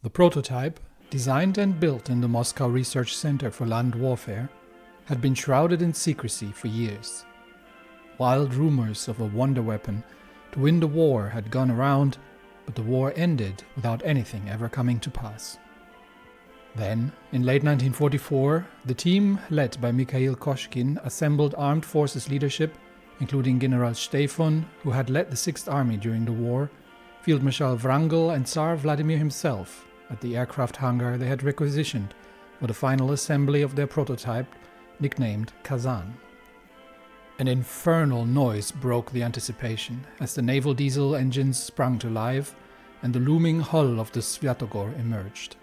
The prototype, designed and built in the Moscow Research Center for Land Warfare, had been shrouded in secrecy for years. Wild rumors of a wonder weapon to win the war had gone around, but the war ended without anything ever coming to pass. Then, in late 1944, the team led by Mikhail Koshkin assembled armed forces leadership, including General Stefan, who had led the 6th Army during the war, Field Marshal Wrangel and Tsar Vladimir himself, at the aircraft hangar they had requisitioned for the final assembly of their prototype, nicknamed Kazan. An infernal noise broke the anticipation as the naval diesel engines sprung to life and the looming hull of the Svyatogor emerged.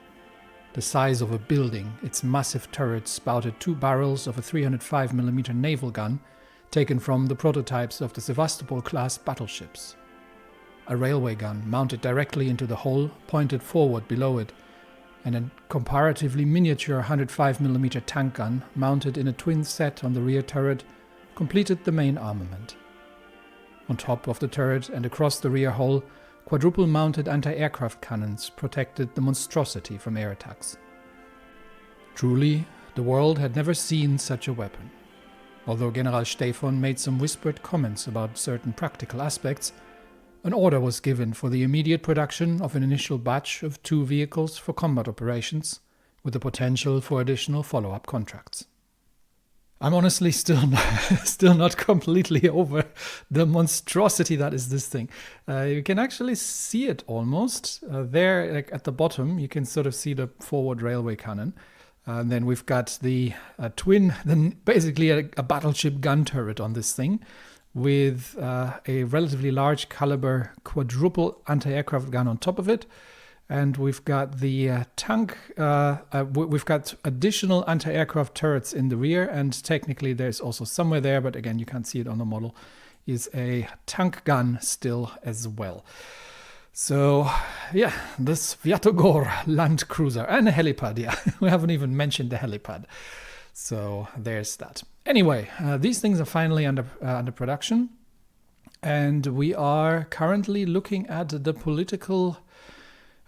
The size of a building, its massive turrets spouted 2 barrels of a 305mm naval gun taken from the prototypes of the Sevastopol-class battleships. A railway gun mounted directly into the hull pointed forward below it, and a comparatively miniature 105mm tank gun mounted in a twin set on the rear turret completed the main armament. On top of the turret and across the rear hull, quadruple-mounted anti-aircraft cannons protected the monstrosity from air attacks. Truly, the world had never seen such a weapon. Although General Stefan made some whispered comments about certain practical aspects, an order was given for the immediate production of an initial batch of 2 vehicles for combat operations, with the potential for additional follow-up contracts. I'm honestly still not completely over the monstrosity that is this thing. You can actually see it almost. There, like at the bottom, you can sort of see the forward railway cannon. And then we've got the basically a battleship gun turret on this thing, with a relatively large caliber quadruple anti-aircraft gun on top of it. And we've got the tank, we've got additional anti-aircraft turrets in the rear, and technically there's also somewhere there, but again, you can't see it on the model, is a tank gun still as well. So, yeah, the Svyatogor land cruiser and a helipad, yeah. We haven't even mentioned the helipad. So there's that. Anyway, these things are finally under production, and we are currently looking at the political,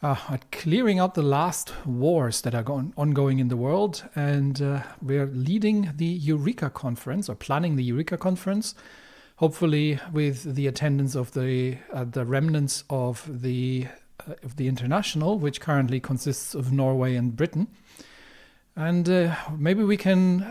at clearing out the last wars that are ongoing in the world, and we're leading the Eureka Conference, or planning the Eureka Conference, hopefully with the attendance of the remnants of the Internationale, which currently consists of Norway and Britain. And maybe we can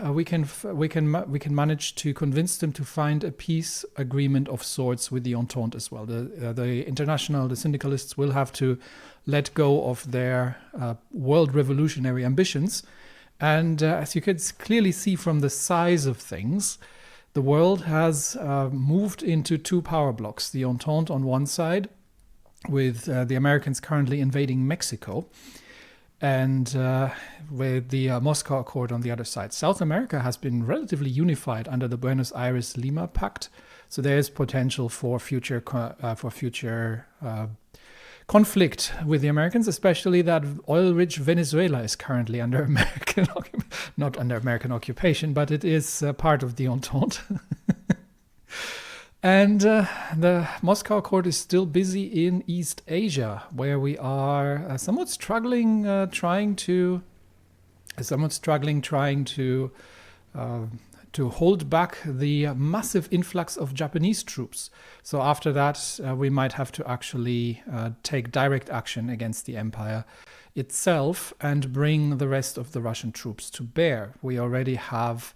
manage to convince them to find a peace agreement of sorts with the Entente as well. The Internationale, the syndicalists, will have to let go of their world revolutionary ambitions. And as you can clearly see from the size of things, the world has moved into 2 power blocks. The Entente on one side, with the Americans currently invading Mexico, and with the Moscow Accord on the other side. South America has been relatively unified under the Buenos Aires-Lima Pact, so there is potential for future conflict with the Americans, especially that oil-rich Venezuela is currently under not under American occupation, but it is part of the Entente. And the Moscow Accord is still busy in East Asia, where we are somewhat struggling trying to hold back the massive influx of Japanese troops. So after that, we might have to actually take direct action against the empire itself and bring the rest of the Russian troops to bear. We already have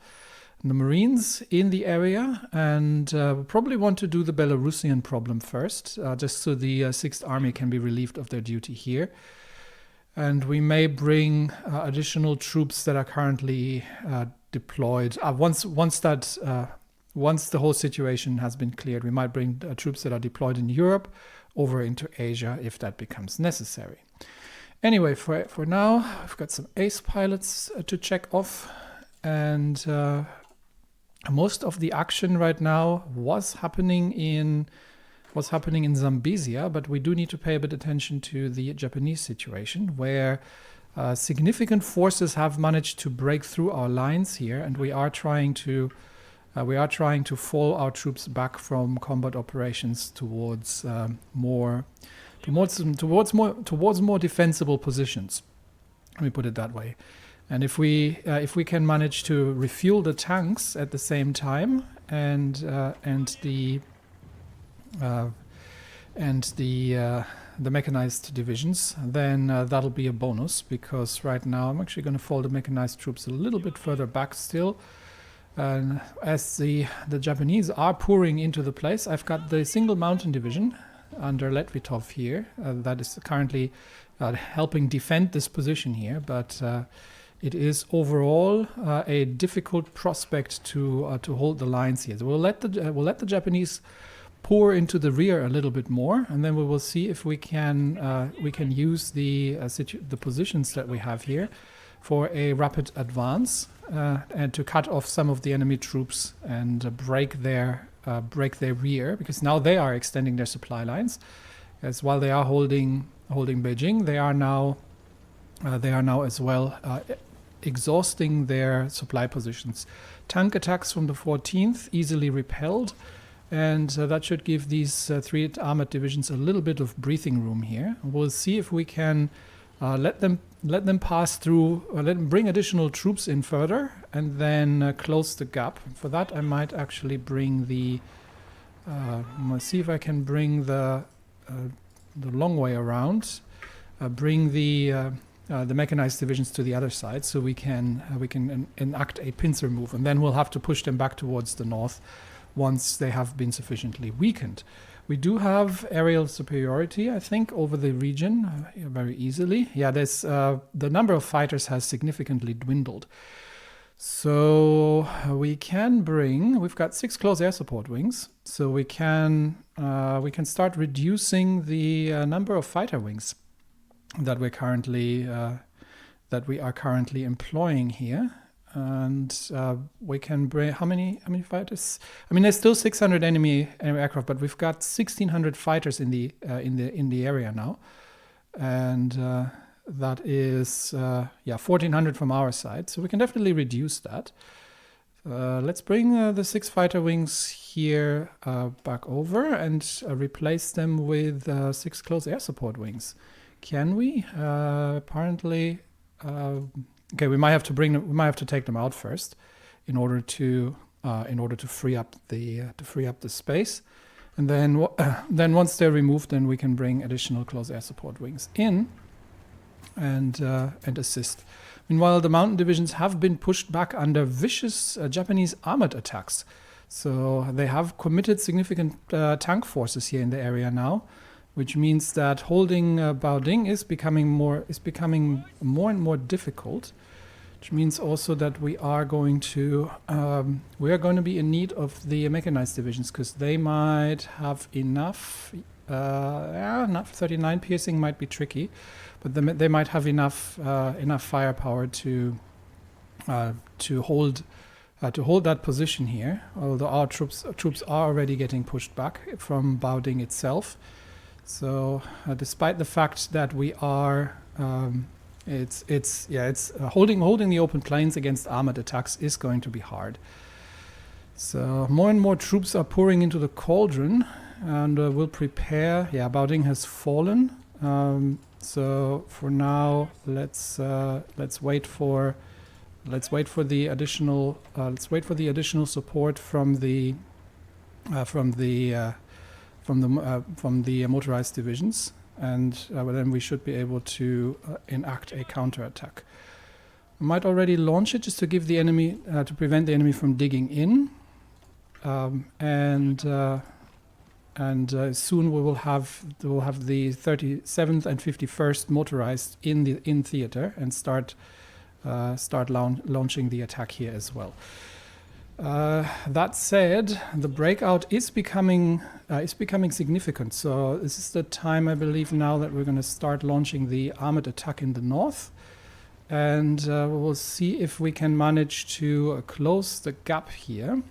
the Marines in the area, and we probably want to do the Belarusian problem first, just so the 6th Army can be relieved of their duty here. And we may bring additional troops that are currently deployed. Once the whole situation has been cleared, we might bring troops that are deployed in Europe over into Asia if that becomes necessary. Anyway, for now, I've got some ace pilots to check off, and most of the action right now was happening in Zambezia, but we do need to pay a bit attention to the Japanese situation, where significant forces have managed to break through our lines here, and we are trying to fall our troops back from combat operations towards more towards more defensible positions. Let me put it that way. And if we can manage to refuel the tanks at the same time and the mechanized divisions, then that'll be a bonus, because right now I'm actually going to fold the mechanized troops a little bit further back still. And as the Japanese are pouring into the place, I've got the single mountain division under Letvitov here that is currently helping defend this position here, but it is overall a difficult prospect to hold the lines here. So we'll let the Japanese pour into the rear a little bit more, and then we will see if we can use the positions that we have here for a rapid advance and to cut off some of the enemy troops and break their rear, because now they are extending their supply lines. As while they are holding Beijing, they are now as well exhausting their supply positions. Tank attacks from the 14th easily repelled, and that should give these 3 armored divisions a little bit of breathing room here. We'll see if we can let them pass through, let them bring additional troops in further, and then close the gap. For that, I might actually bring the. Let's see if I can bring the long way around. Bring the mechanized divisions to the other side, so we can enact a pincer move, and then we'll have to push them back towards the north once they have been sufficiently weakened. We do have aerial superiority, I think, over the region very easily. Yeah, there's the number of fighters has significantly dwindled. So we've got 6 close air support wings, so we can start reducing the number of fighter wings that we are currently employing here. And we can bring how many fighters? I mean, there's still 600 enemy aircraft, but we've got 1,600 fighters in the area now, and that is 1,400 from our side. So we can definitely reduce that. Let's bring the 6 fighter wings here back over and replace them with 6 close air support wings. Can we? Apparently. Okay, we might have to take them out first, in order to free up the space, and then once they're removed, then we can bring additional close air support wings in, and assist. Meanwhile, the mountain divisions have been pushed back under vicious Japanese armored attacks, so they have committed significant tank forces here in the area now, which means that holding Baoding is becoming more and more difficult. Which means also that we are going to be in need of the mechanized divisions, because they might have enough. 39 piercing might be tricky, but they might have enough firepower to hold that position here. Although our troops are already getting pushed back from Baoding itself. So despite the fact that we are holding the open plains against armored attacks is going to be hard. So more and more troops are pouring into the cauldron, and we'll prepare. Yeah, Baoding has fallen. So for now, let's wait for the additional support from the motorized divisions, and then we should be able to enact a counterattack. We might already launch it just to give the enemy to prevent the enemy from digging in, and soon we will have the 37th and 51st motorized in theater and start launching the attack here as well. That said, the breakout is becoming significant. So this is the time, I believe, now that we're going to start launching the armored attack in the north, and we will see if we can manage to close the gap here.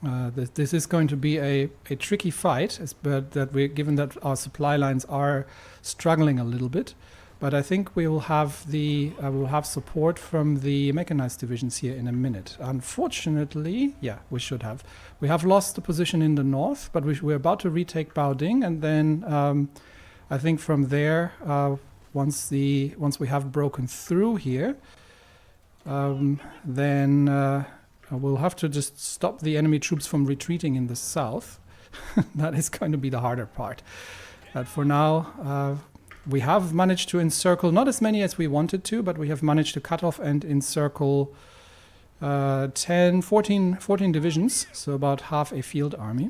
This is going to be a tricky fight, but given that our supply lines are struggling a little bit. But I think we will have support from the mechanized divisions here in a minute. Unfortunately, we should have. We have lost the position in the north, but we're about to retake Baoding, and then I think from there, once we have broken through here, then we'll have to just stop the enemy troops from retreating in the south. That is going to be the harder part. But for now, we have managed to encircle not as many as we wanted to, but we have managed to cut off and encircle 14 divisions, so about half a field army.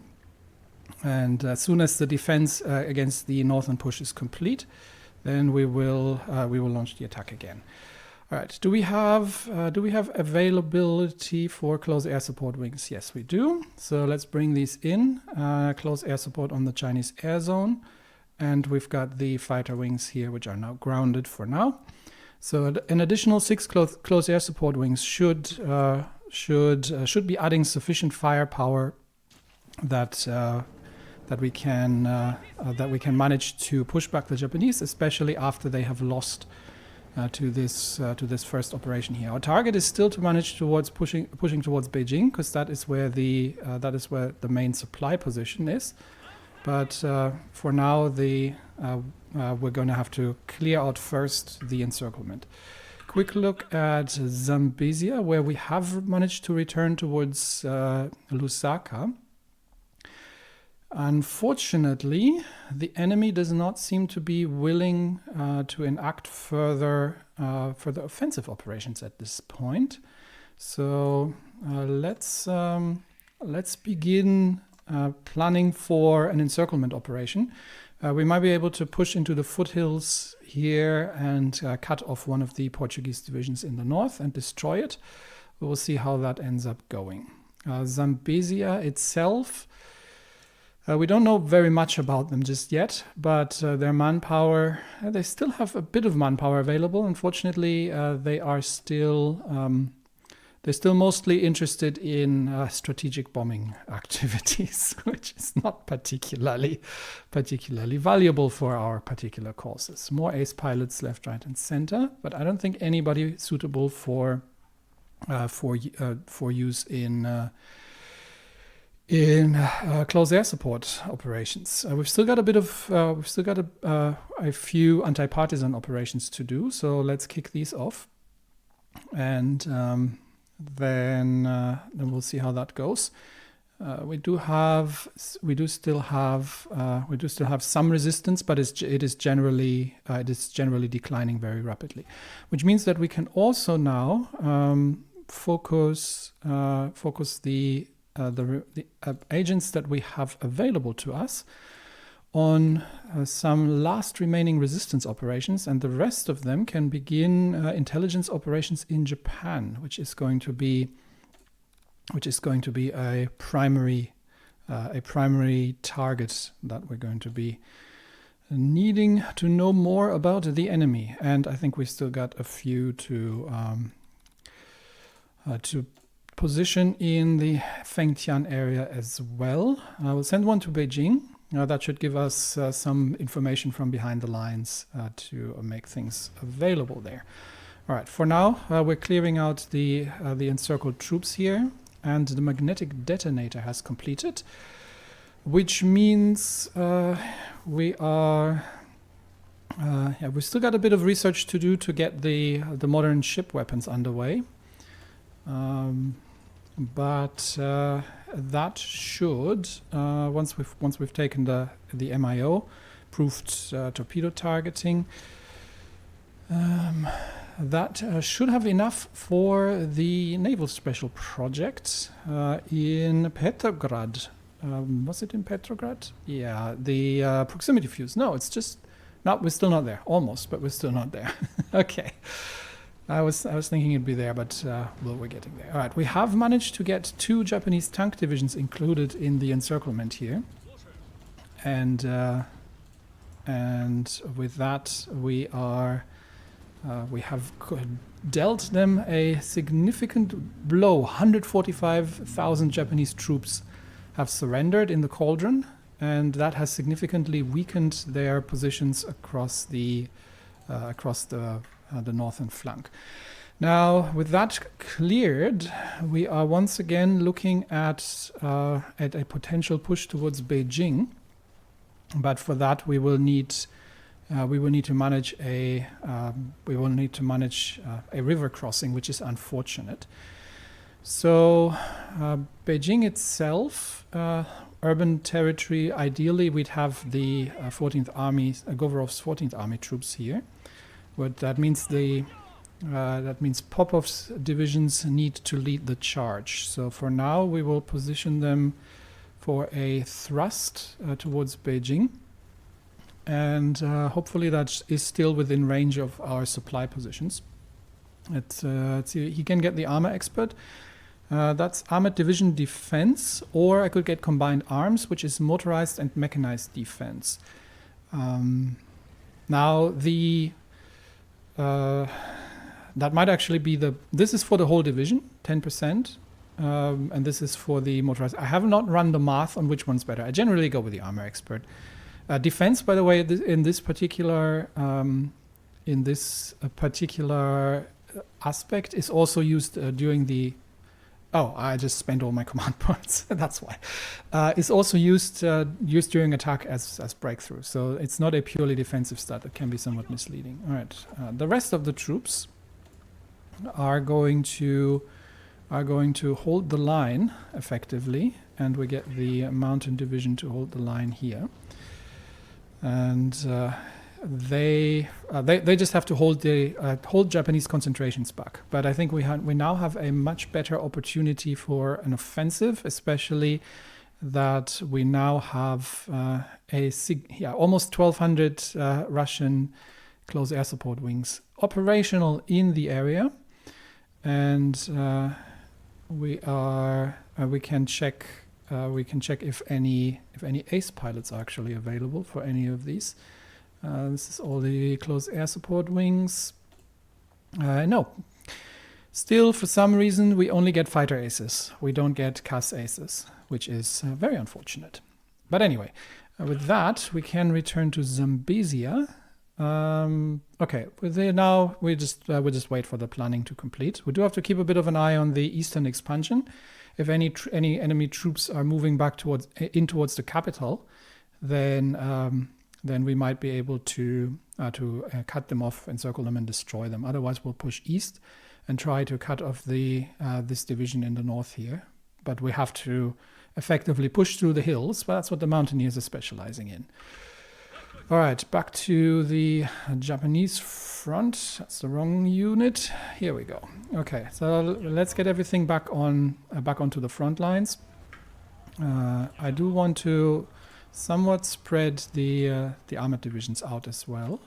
And as soon as the defense against the northern push is complete, then we will launch the attack again. All right. Do we have availability for close air support wings? Yes, we do. So let's bring these in. Close air support on the Chinese air zone, and we've got the fighter wings here, which are now grounded for now. So an additional 6 close air support wings should be adding sufficient firepower that we can manage to push back the Japanese, especially after they have lost to this first operation here. Our target is still to manage towards pushing towards Beijing, because that is where the main supply position is. But for now, we're going to have to clear out first the encirclement. Quick look at Zambezia, where we have managed to return towards Lusaka. Unfortunately, the enemy does not seem to be willing to enact further offensive operations at this point. So let's begin planning for an encirclement operation. We might be able to push into the foothills here and cut off one of the Portuguese divisions in the north and destroy it. We'll see how that ends up going. Zambezia itself, we don't know very much about them just yet, but their manpower, they still have a bit of manpower available. Unfortunately, they're still mostly interested in strategic bombing activities, which is not particularly valuable for our particular causes. More ace pilots left, right, and center, but I don't think anybody suitable for use in close air support operations. We've still got a few anti-partisan operations to do, so let's kick these off, and then we'll see how that goes. We do still have some resistance, but it is generally declining very rapidly, which means that we can also now focus the agents that we have available to us on some last remaining resistance operations, and the rest of them can begin intelligence operations in Japan, which is going to be a primary target that we're going to be needing to know more about the enemy. And I think we've still got a few to position in the Fengtian area as well. I will send one to Beijing. That should give us some information from behind the lines to make things available there. All right, for now, we're clearing out the encircled troops here, and the magnetic detonator has completed, which means we've still got a bit of research to do to get the modern ship weapons underway. But that should, once we've taken the MIO, proved torpedo targeting, that should have enough for the naval special project in Petrograd. Was it in Petrograd? Yeah, the proximity fuse. No, it's just we're still not there. Almost, but we're still not there. Okay. I was thinking it'd be there, but we're getting there. All right, we have managed to get 2 Japanese tank divisions included in the encirclement here, and with that we have dealt them a significant blow. 145,000 Japanese troops have surrendered in the cauldron, and that has significantly weakened their positions across the northern flank. Now, with that cleared, we are once again looking at a potential push towards Beijing, but for that we will need we will need to manage a river crossing, which is unfortunate. So Beijing itself, urban territory, ideally we'd have the 14th Army, Govorov's 14th Army troops here. But that means Popov's divisions need to lead the charge. So for now we will position them for a thrust towards Beijing. And hopefully that is still within range of our supply positions. Let's see, he can get the armor expert. That's armored division defense, or I could get combined arms, which is motorized and mechanized defense. Now that might actually be this is for the whole division, 10%, and this is for the motorized. I have not run the math on which one's better. I generally go with the armor expert. Defense, by the way, in this particular aspect is also used during the. Oh, I just spent all my command points. That's why. It's also used during attack as breakthrough. So it's not a purely defensive stat. It can be somewhat misleading. All right. The rest of the troops are going to hold the line effectively, and we get the mountain division to hold the line here. And they just have to hold Japanese concentrations back. But I think we now have a much better opportunity for an offensive, especially that we now have almost 1,200 Russian close air support wings operational in the area, and we can check if any ace pilots are actually available for any of these. This is all the close air support wings. No. Still, for some reason, we only get fighter aces. We don't get CAS aces, which is very unfortunate. But anyway, with that, we can return to Zambezia. Okay, now we just wait for the planning to complete. We do have to keep a bit of an eye on the eastern expansion. If any enemy troops are moving back towards the capital, then we might be able to cut them off, encircle them, and destroy them. Otherwise, we'll push east and try to cut off this division in the north here. But we have to effectively push through the hills. But that's what the mountaineers are specializing in. All right, back to the Japanese front. That's the wrong unit. Here we go. Okay, so let's get everything back onto the front lines. I do want to somewhat spread the armored divisions out as well.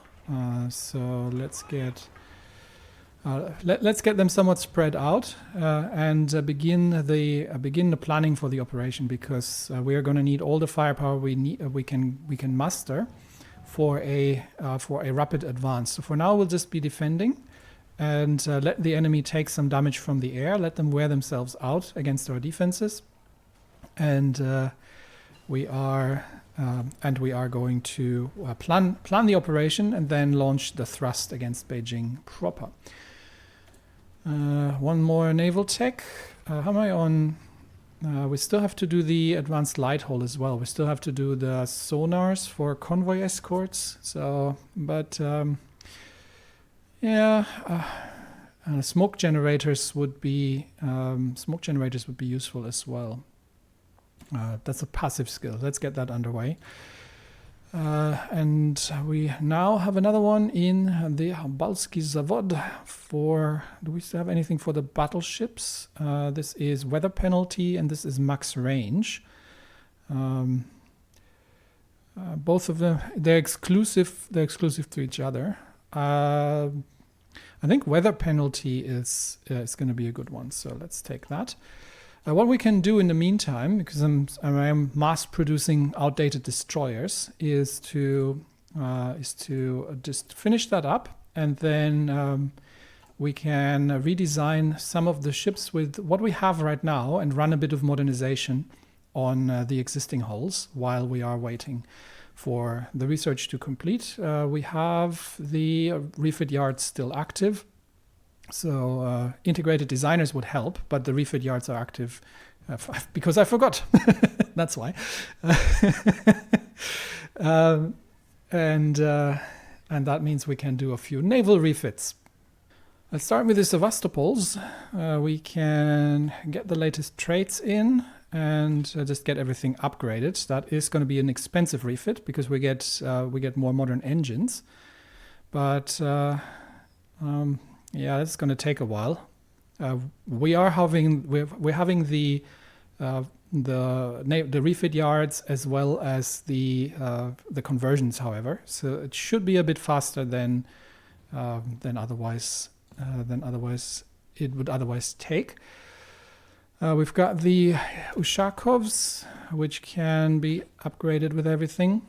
So let's get them somewhat spread out and begin the planning for the operation, because we are going to need all the firepower we can muster for a rapid advance. So for now, we'll just be defending and let the enemy take some damage from the air. Let them wear themselves out against our defenses, and we are going to plan the operation and then launch the thrust against Beijing proper. One more naval tech. How am I on? We still have to do the advanced light hull as well. We still have to do the sonars for convoy escorts. So, but smoke generators would be useful as well. That's a passive skill. Let's get that underway. And we now have another one in the Balski Zavod do we still have anything for the battleships? This is weather penalty and this is max range. Both of them, they're exclusive to each other. I think weather penalty is going to be a good one, so let's take that. What we can do in the meantime, because I'm mass producing outdated destroyers, is to just finish that up, and then we can redesign some of the ships with what we have right now and run a bit of modernization on the existing hulls while we are waiting for the research to complete. We have the refit yards still active. So integrated designers would help, but the refit yards are active because I forgot. That's why. and that means we can do a few naval refits. Let's start with the Sevastopols. We can get the latest traits in and just get everything upgraded. That is going to be an expensive refit because we get more modern engines, but yeah, it's going to take a while. We're having the refit yards as well as the conversions, however, so it should be a bit faster than otherwise it would otherwise take. We've got the Ushakovs, which can be upgraded with everything,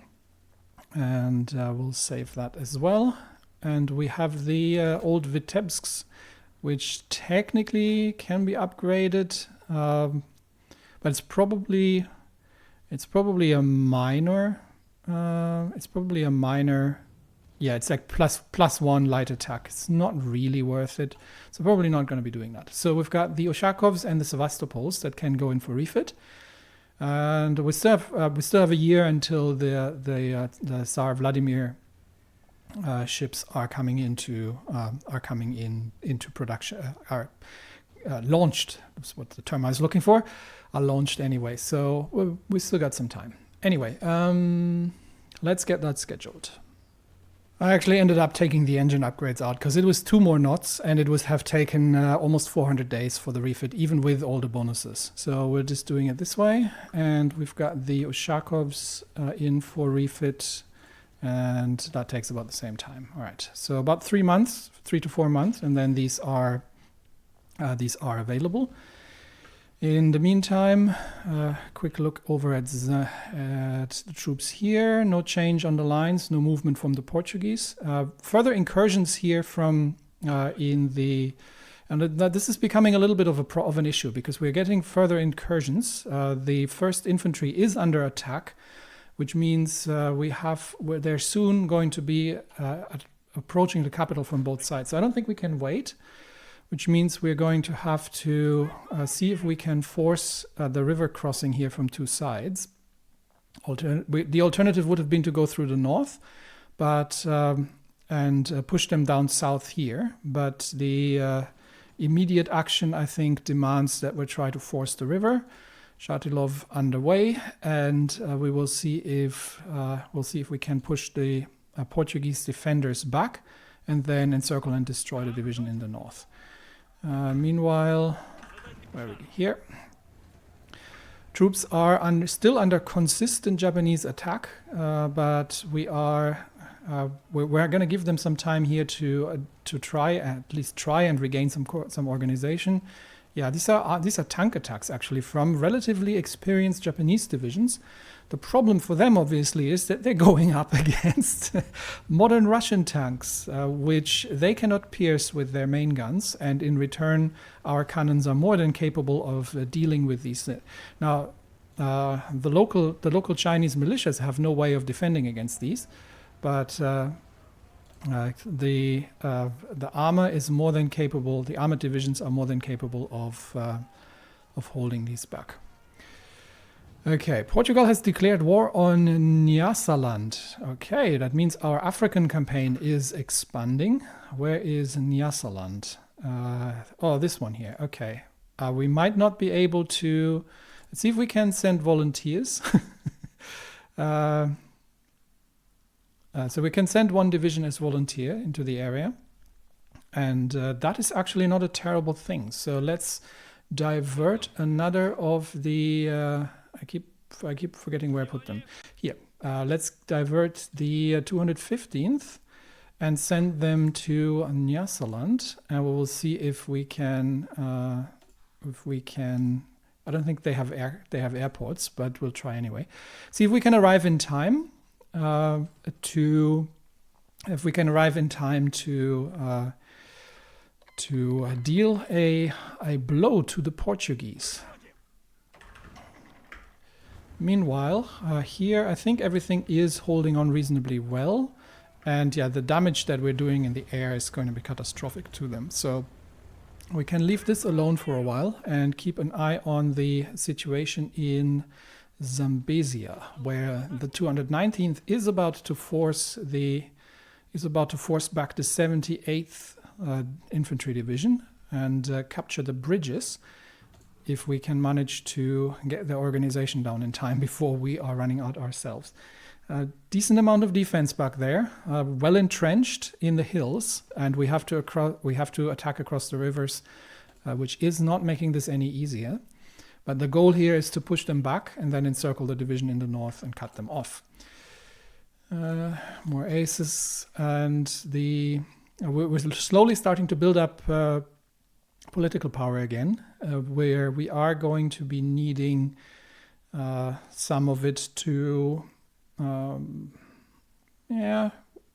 and we'll save that as well. And we have the old Vitebsks, which technically can be upgraded, but it's probably a minor. Yeah, it's like +1 light attack. It's not really worth it, so probably not going to be doing that. So we've got the Ushakovs and the Sevastopols that can go in for refit, and we still have a year until the Tsar Vladimir ships are coming into production, are launched. That's what the term I was looking for. Are launched anyway, so we still got some time. Anyway, let's get that scheduled. I actually ended up taking the engine upgrades out because it was 2 more knots and it would have taken almost 400 days for the refit, even with all the bonuses. So we're just doing it this way, and we've got the Ushakovs in for refit, and that takes about the same time. All right, so about 3 to 4 months, and then these are available. In the meantime, quick look over at the troops here. No change on the lines, no movement from the Portuguese. Further incursions here from this is becoming a little bit of an issue because we're getting further incursions. The 1st Infantry is under attack, which means they're soon going to be approaching the capital from both sides. So I don't think we can wait, which means we're going to have to see if we can force the river crossing here from 2 sides. The alternative would have been to go through the north, and push them down south here. But the immediate action, I think, demands that we try to force the river. Shatilov underway, and we will see if we can push the Portuguese defenders back, and then encircle and destroy the division in the north. Meanwhile, where are we here? Troops are still under consistent Japanese attack, but we're going to give them some time here to at least try and regain some organization. Yeah, these are tank attacks actually from relatively experienced Japanese divisions. The problem for them, obviously, is that they're going up against modern Russian tanks, which they cannot pierce with their main guns, and in return, our cannons are more than capable of dealing with these. Now, the local Chinese militias have no way of defending against these, but the armor is more than capable. The armored divisions are more than capable of holding these back. Okay, Portugal has declared war on Nyasaland. Okay, that means our African campaign is expanding. Where is Nyasaland? Oh, this one here. Okay. We might not be able to... Let's see if we can send volunteers. So we can send 1 division as volunteer into the area. And that is actually not a terrible thing. So let's divert another of the... I keep forgetting where I put them. Here, let's divert the 215th and send them to Nyasaland, and we will see if we can. I don't think they have airports, but we'll try anyway. See if we can arrive in time to deal a blow to the Portuguese. Meanwhile, here I think everything is holding on reasonably well, and yeah, the damage that we're doing in the air is going to be catastrophic to them. So we can leave this alone for a while and keep an eye on the situation in Zambezia, where the 219th is about to force the is about to force back the 78th Infantry Division and capture the bridges if we can manage to get the organization down in time before we are running out ourselves. Decent amount of defense back there, well entrenched in the hills, and we have to attack across the rivers, which is not making this any easier. But the goal here is to push them back and then encircle the division in the north and cut them off. More aces, and we're slowly starting to build up political power again, where we are going to be needing some of it to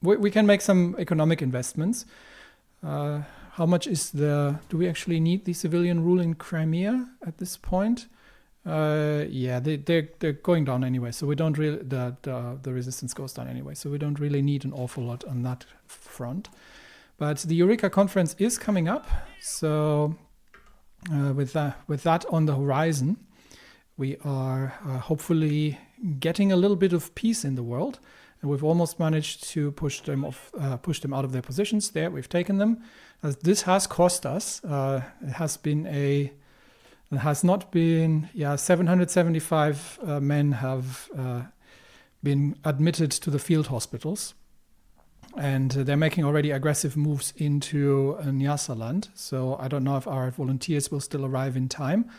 we can make some economic investments. How much is do we actually need the civilian rule in Crimea at this point? They're going down anyway, so we don't really, the resistance goes down anyway, so we don't really need an awful lot on that front. But the Eureka conference is coming up, so with that on the horizon, we are hopefully getting a little bit of peace in the world, and we've almost managed to push them out of their positions. There, we've taken them. This has cost us. It has not been. 775 men have been admitted to the field hospitals, and they're making already aggressive moves into Nyasaland. So I don't know if our volunteers will still arrive in time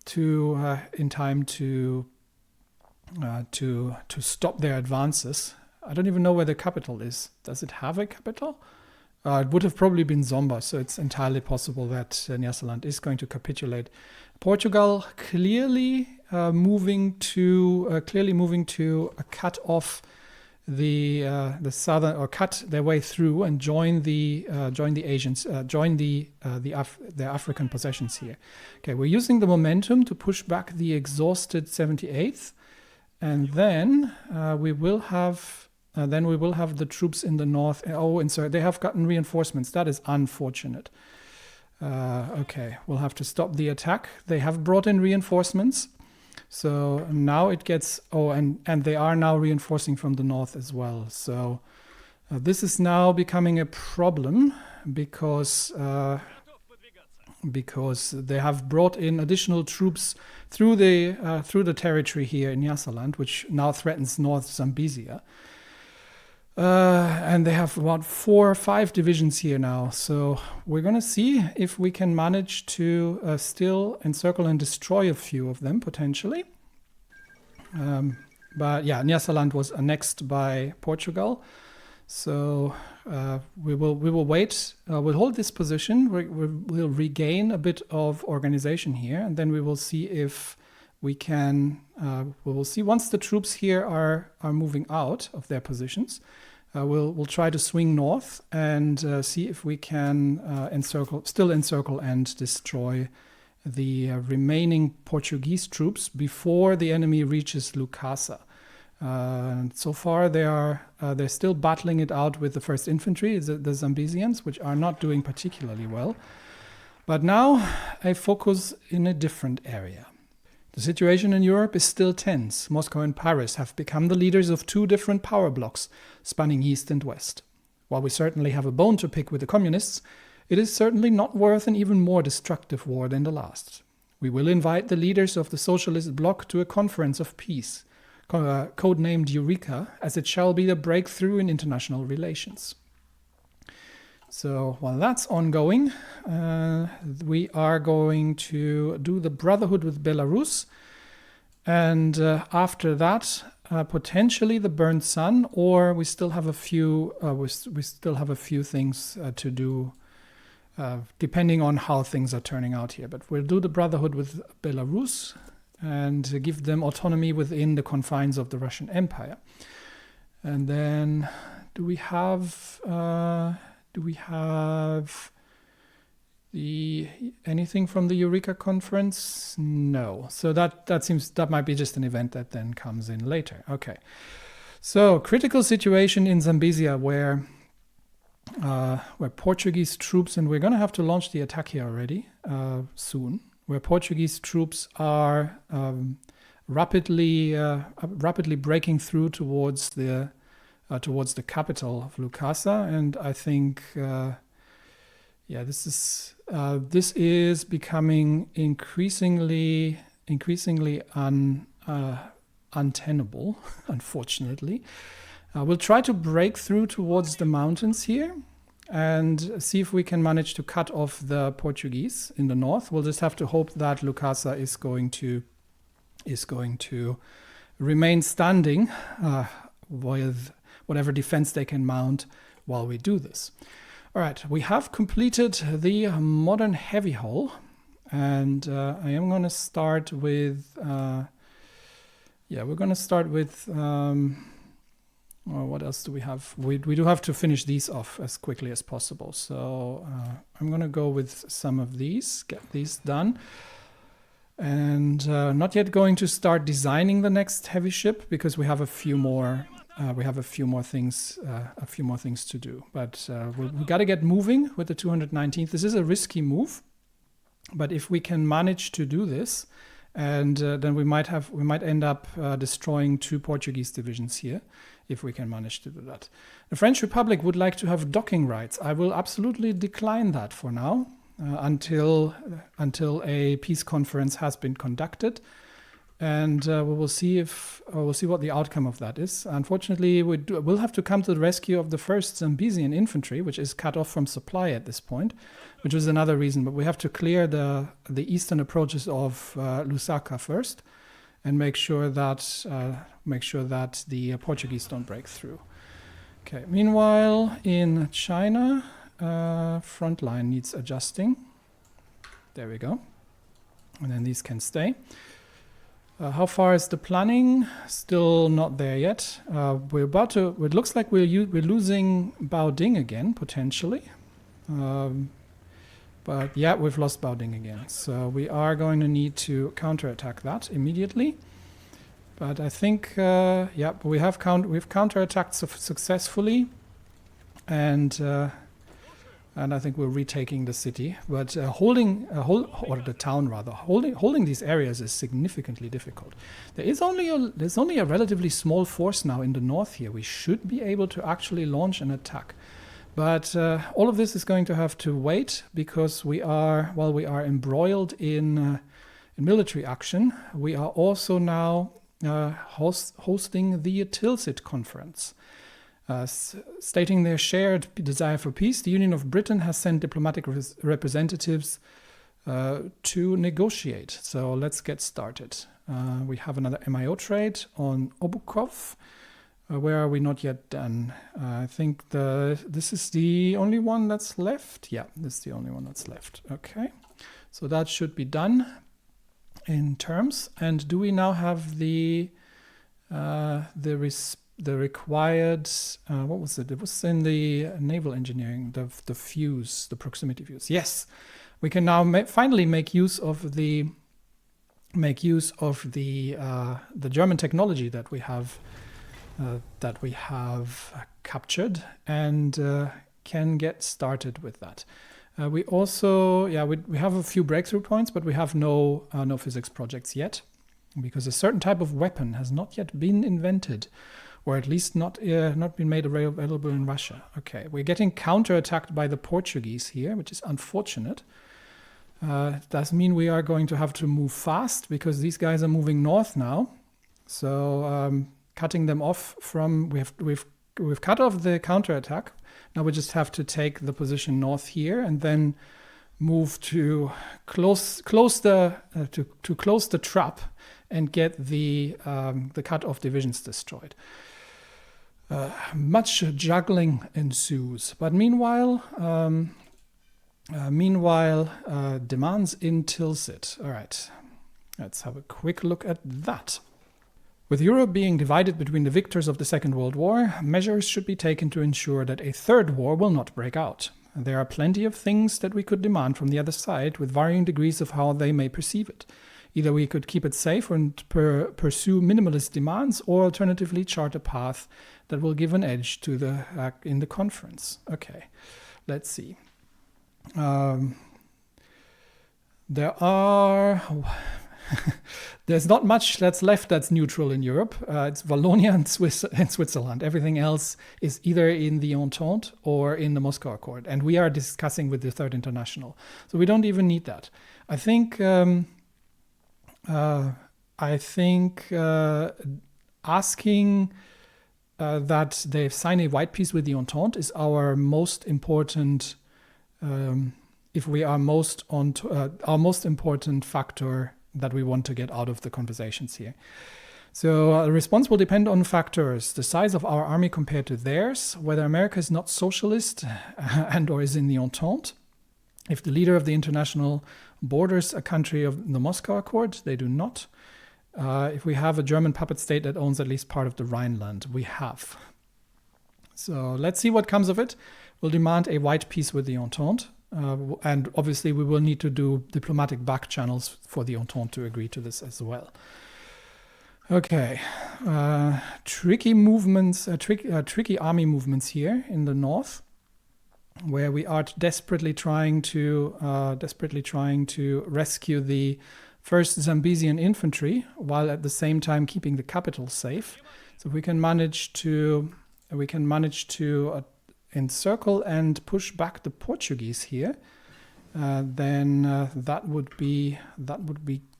to stop their advances. I don't even know where the capital is. Does it have a capital? It would have probably been Zomba, so it's entirely possible that Nyasaland is going to capitulate. Portugal clearly moving to cut off the southern, or cut their way through and join the Asians, their African possessions here. Okay, we're using the momentum to push back the exhausted 78th, and then we will have the troops in the north. And so they have gotten reinforcements. That is unfortunate. Okay, we'll have to stop the attack. They have brought in reinforcements. So now it gets, and they are now reinforcing from the north as well. So this is now becoming a problem because they have brought in additional troops through the territory here in Nyasaland, which now threatens North Zambezia. And they have about 4 or 5 divisions here now. So we're going to see if we can manage to still encircle and destroy a few of them, potentially. But yeah, Nyasaland was annexed by Portugal. So we will wait. We'll hold this position. We'll regain a bit of organization here. And then we will see if we can... we will see once the troops here are moving out of their positions. We'll try to swing north and see if we can still encircle and destroy the remaining Portuguese troops before the enemy reaches Lukasa. So far, they're still battling it out with the 1st Infantry, the Zambesians, which are not doing particularly well. But now I focus in a different area. The situation in Europe is still tense. Moscow and Paris have become the leaders of 2 different power blocks, spanning east and west. While we certainly have a bone to pick with the communists, it is certainly not worth an even more destructive war than the last. We will invite the leaders of the socialist bloc to a conference of peace, codenamed Eureka, as it shall be the breakthrough in international relations. So while that's ongoing, we are going to do the brotherhood with Belarus, and after that, potentially the Burnt Sun, or we still have a few things to do, depending on how things are turning out here. But we'll do the brotherhood with Belarus and give them autonomy within the confines of the Russian Empire. And then, do we have anything from the Eureka conference? No. So that might be just an event that then comes in later. Okay. So critical situation in Zambezia where Portuguese troops, and we're going to have to launch the attack here already soon, where Portuguese troops are rapidly breaking through towards the towards the capital of Lukasa, and I think this is becoming increasingly untenable, unfortunately. We'll try to break through towards the mountains here and see if we can manage to cut off the Portuguese in the north. We'll just have to hope that Lukasa is going to remain standing with whatever defense they can mount while we do this. All right, we have completed the modern heavy hull, and I am going to start with we're going to start with what else do we have? We do have to finish these off as quickly as possible. So I'm going to go with some of these, get these done. And not yet going to start designing the next heavy ship because we have a few more things to do. But we got to get moving with the 219th. This is a risky move, but if we can manage to do this, and then we might end up destroying 2 Portuguese divisions here, if we can manage to do that. The French Republic would like to have docking rights. I will absolutely decline that for now, until a peace conference has been conducted, and we will see what the outcome of that is. Unfortunately, we'll have to come to the rescue of the 1st Zambesian infantry, which is cut off from supply at this point, which is another reason. But we have to clear the eastern approaches of Lusaka first, and make sure that the Portuguese don't break through. Okay. Meanwhile, in China, front line needs adjusting. There we go. And then these can stay. How far is the planning? Still not there yet. We're about to. It looks like we're losing Baoding again potentially. But yeah, we've lost Baoding again. So we are going to need to counterattack that immediately. But I think, we've counterattacked successfully, and I think we're retaking the city. But holding the town rather, holding these areas is significantly difficult. There's only a relatively small force now in the north here. We should be able to actually launch an attack. But all of this is going to have to wait because we are embroiled in military action. We are also now hosting the Tilsit conference. Stating their shared desire for peace, the Union of Britain has sent diplomatic representatives to negotiate. So let's get started. We have another MIO trade on Obukov. Where are we not yet done? I think this is the only one that's left. Yeah, this is the only one that's left. Okay, so that should be done in terms. And do we now have the required? What was it? It was in the naval engineering. The fuse, the proximity fuse. Yes, we can now finally make use of the German technology that we have. Captured and can get started with that. We also, we have a few breakthrough points, but we have no physics projects yet because a certain type of weapon has not yet been invented, or at least not been made available in Russia. Okay, we're getting counterattacked by the Portuguese here, which is unfortunate. It does mean we are going to have to move fast because these guys are moving north now. So. Cutting them off from we've cut off the counterattack. Now we just have to take the position north here and then move to close the trap and get the cut off divisions destroyed. Much juggling ensues, but meanwhile demands in Tilsit. All right, let's have a quick look at that. With Europe being divided between the victors of the Second World War, measures should be taken to ensure that a third war will not break out. There are plenty of things that we could demand from the other side with varying degrees of how they may perceive it. Either we could keep it safe and pursue minimalist demands, or alternatively chart a path that will give an edge to in the conference. Okay, let's see. there's not much that's left that's neutral in Europe. It's Wallonia and Switzerland. Everything else is either in the Entente or in the Moscow Accord. And we are discussing with the Third International. So we don't even need that. I think asking that they sign a white peace with the Entente is our most important, our most important factor that we want to get out of the conversations here. So the response will depend on factors: the size of our army compared to theirs, whether America is not socialist and or is in the Entente, if the leader of the International borders a country of the Moscow Accord. They do not. If we have a German puppet state that owns at least part of the Rhineland, we have. So let's see what comes of it. We'll demand a white peace with the Entente. And obviously we will need to do diplomatic back channels for the Entente to agree to this as well. Okay, tricky movements, tricky army movements here in the north, where we are desperately trying to rescue the first Zambesian infantry, while at the same time keeping the capital safe. So we can manage to encircle and push back the Portuguese here. Then that would be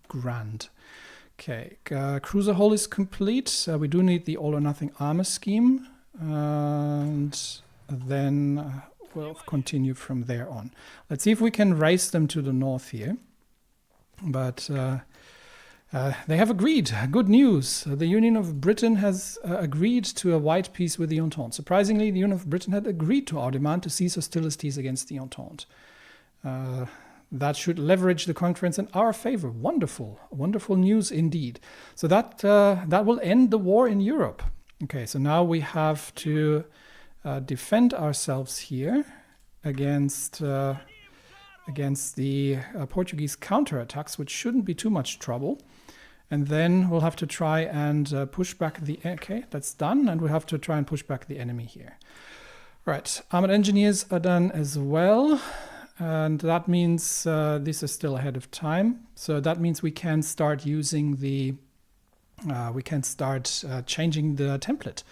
grand. Okay, cruiser hull is complete. We do need the all or nothing armor scheme, and then we'll continue from there on. Let's see if we can race them to the north here. But they have agreed. Good news. The Union of Britain has agreed to a white peace with the Entente. Surprisingly, the Union of Britain had agreed to our demand to cease hostilities against the Entente. That should leverage the conference in our favor. Wonderful, wonderful news indeed. So that will end the war in Europe. Okay, so now we have to defend ourselves here against the Portuguese counterattacks, which shouldn't be too much trouble. And then we'll have to try and push back the... Okay, that's done. And we'll have to try and push back the enemy here. Right, armored engineers are done as well. And that means this is still ahead of time. So that means we can start using the... changing the template.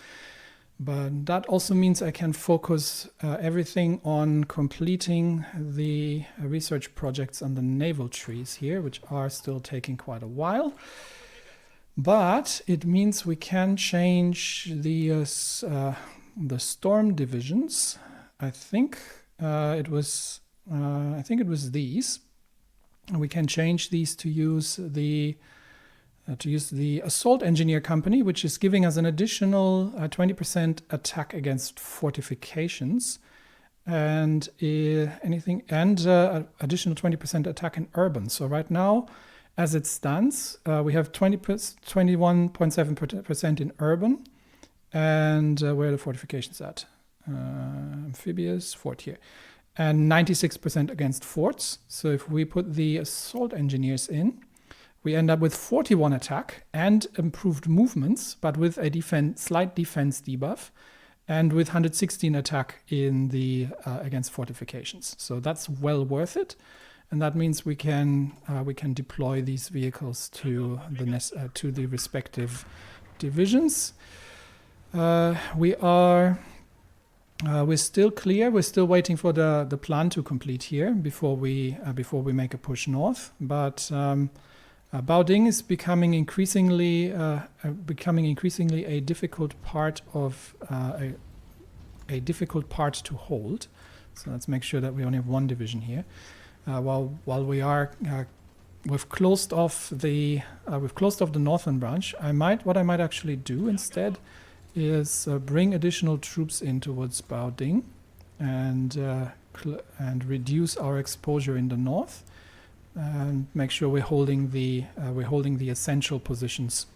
But that also means I can focus everything on completing the research projects on the naval trees here, which are still taking quite a while. But it means we can change the storm divisions. I think it was these. We can change these to use the assault engineer company, which is giving us an additional 20% attack against fortifications, and additional 20% attack in urban. So right now, as it stands, we have 21.7% in urban, and where are the fortifications at? Amphibious fort here, and 96% against forts. So if we put the assault engineers in, we end up with 41 attack and improved movements, but with a slight defense debuff, and with 116 attack in the against fortifications. So that's well worth it, and that means we can deploy these vehicles to the respective divisions. We're still clear. We're still waiting for the plan to complete here before we make a push north, but. Baoding is becoming increasingly a difficult part of a difficult part to hold. So let's make sure that we only have one division here. While we've closed off the northern branch. What I might actually do instead is bring additional troops in towards Baoding and reduce our exposure in the north. And make sure we're holding the essential positions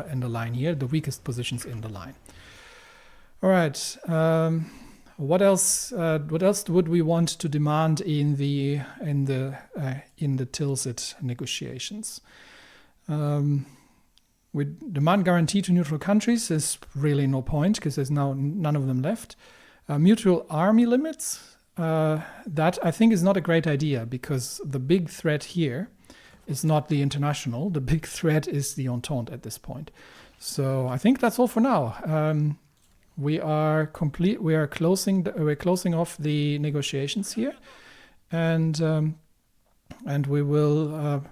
in the line here, the weakest positions in the line. All right. What else would we want to demand in the Tilsit negotiations? We demand guarantee to neutral countries. There's really no point because there's now none of them left. Mutual army limits. That I think is not a great idea because the big threat here is not the International. The big threat is the Entente at this point. So I think that's all for now. We are complete. We're closing off the negotiations here, and we will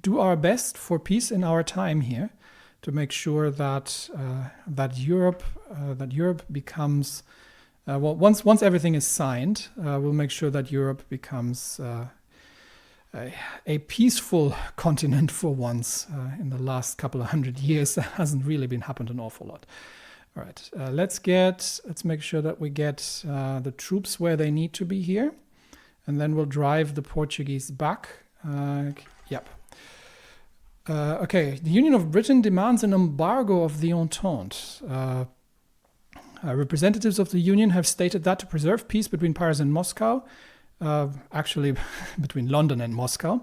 do our best for peace in our time here, to make sure that Europe becomes once everything is signed, we'll make sure that Europe becomes a peaceful continent for once. In the last couple of 100 years, that hasn't really been happened an awful lot. All right, let's make sure that we get the troops where they need to be here, and then we'll drive the Portuguese back. Yep. Okay, the Union of Britain demands an embargo of the Entente. Representatives of the Union have stated that to preserve peace between Paris and Moscow, actually between London and Moscow,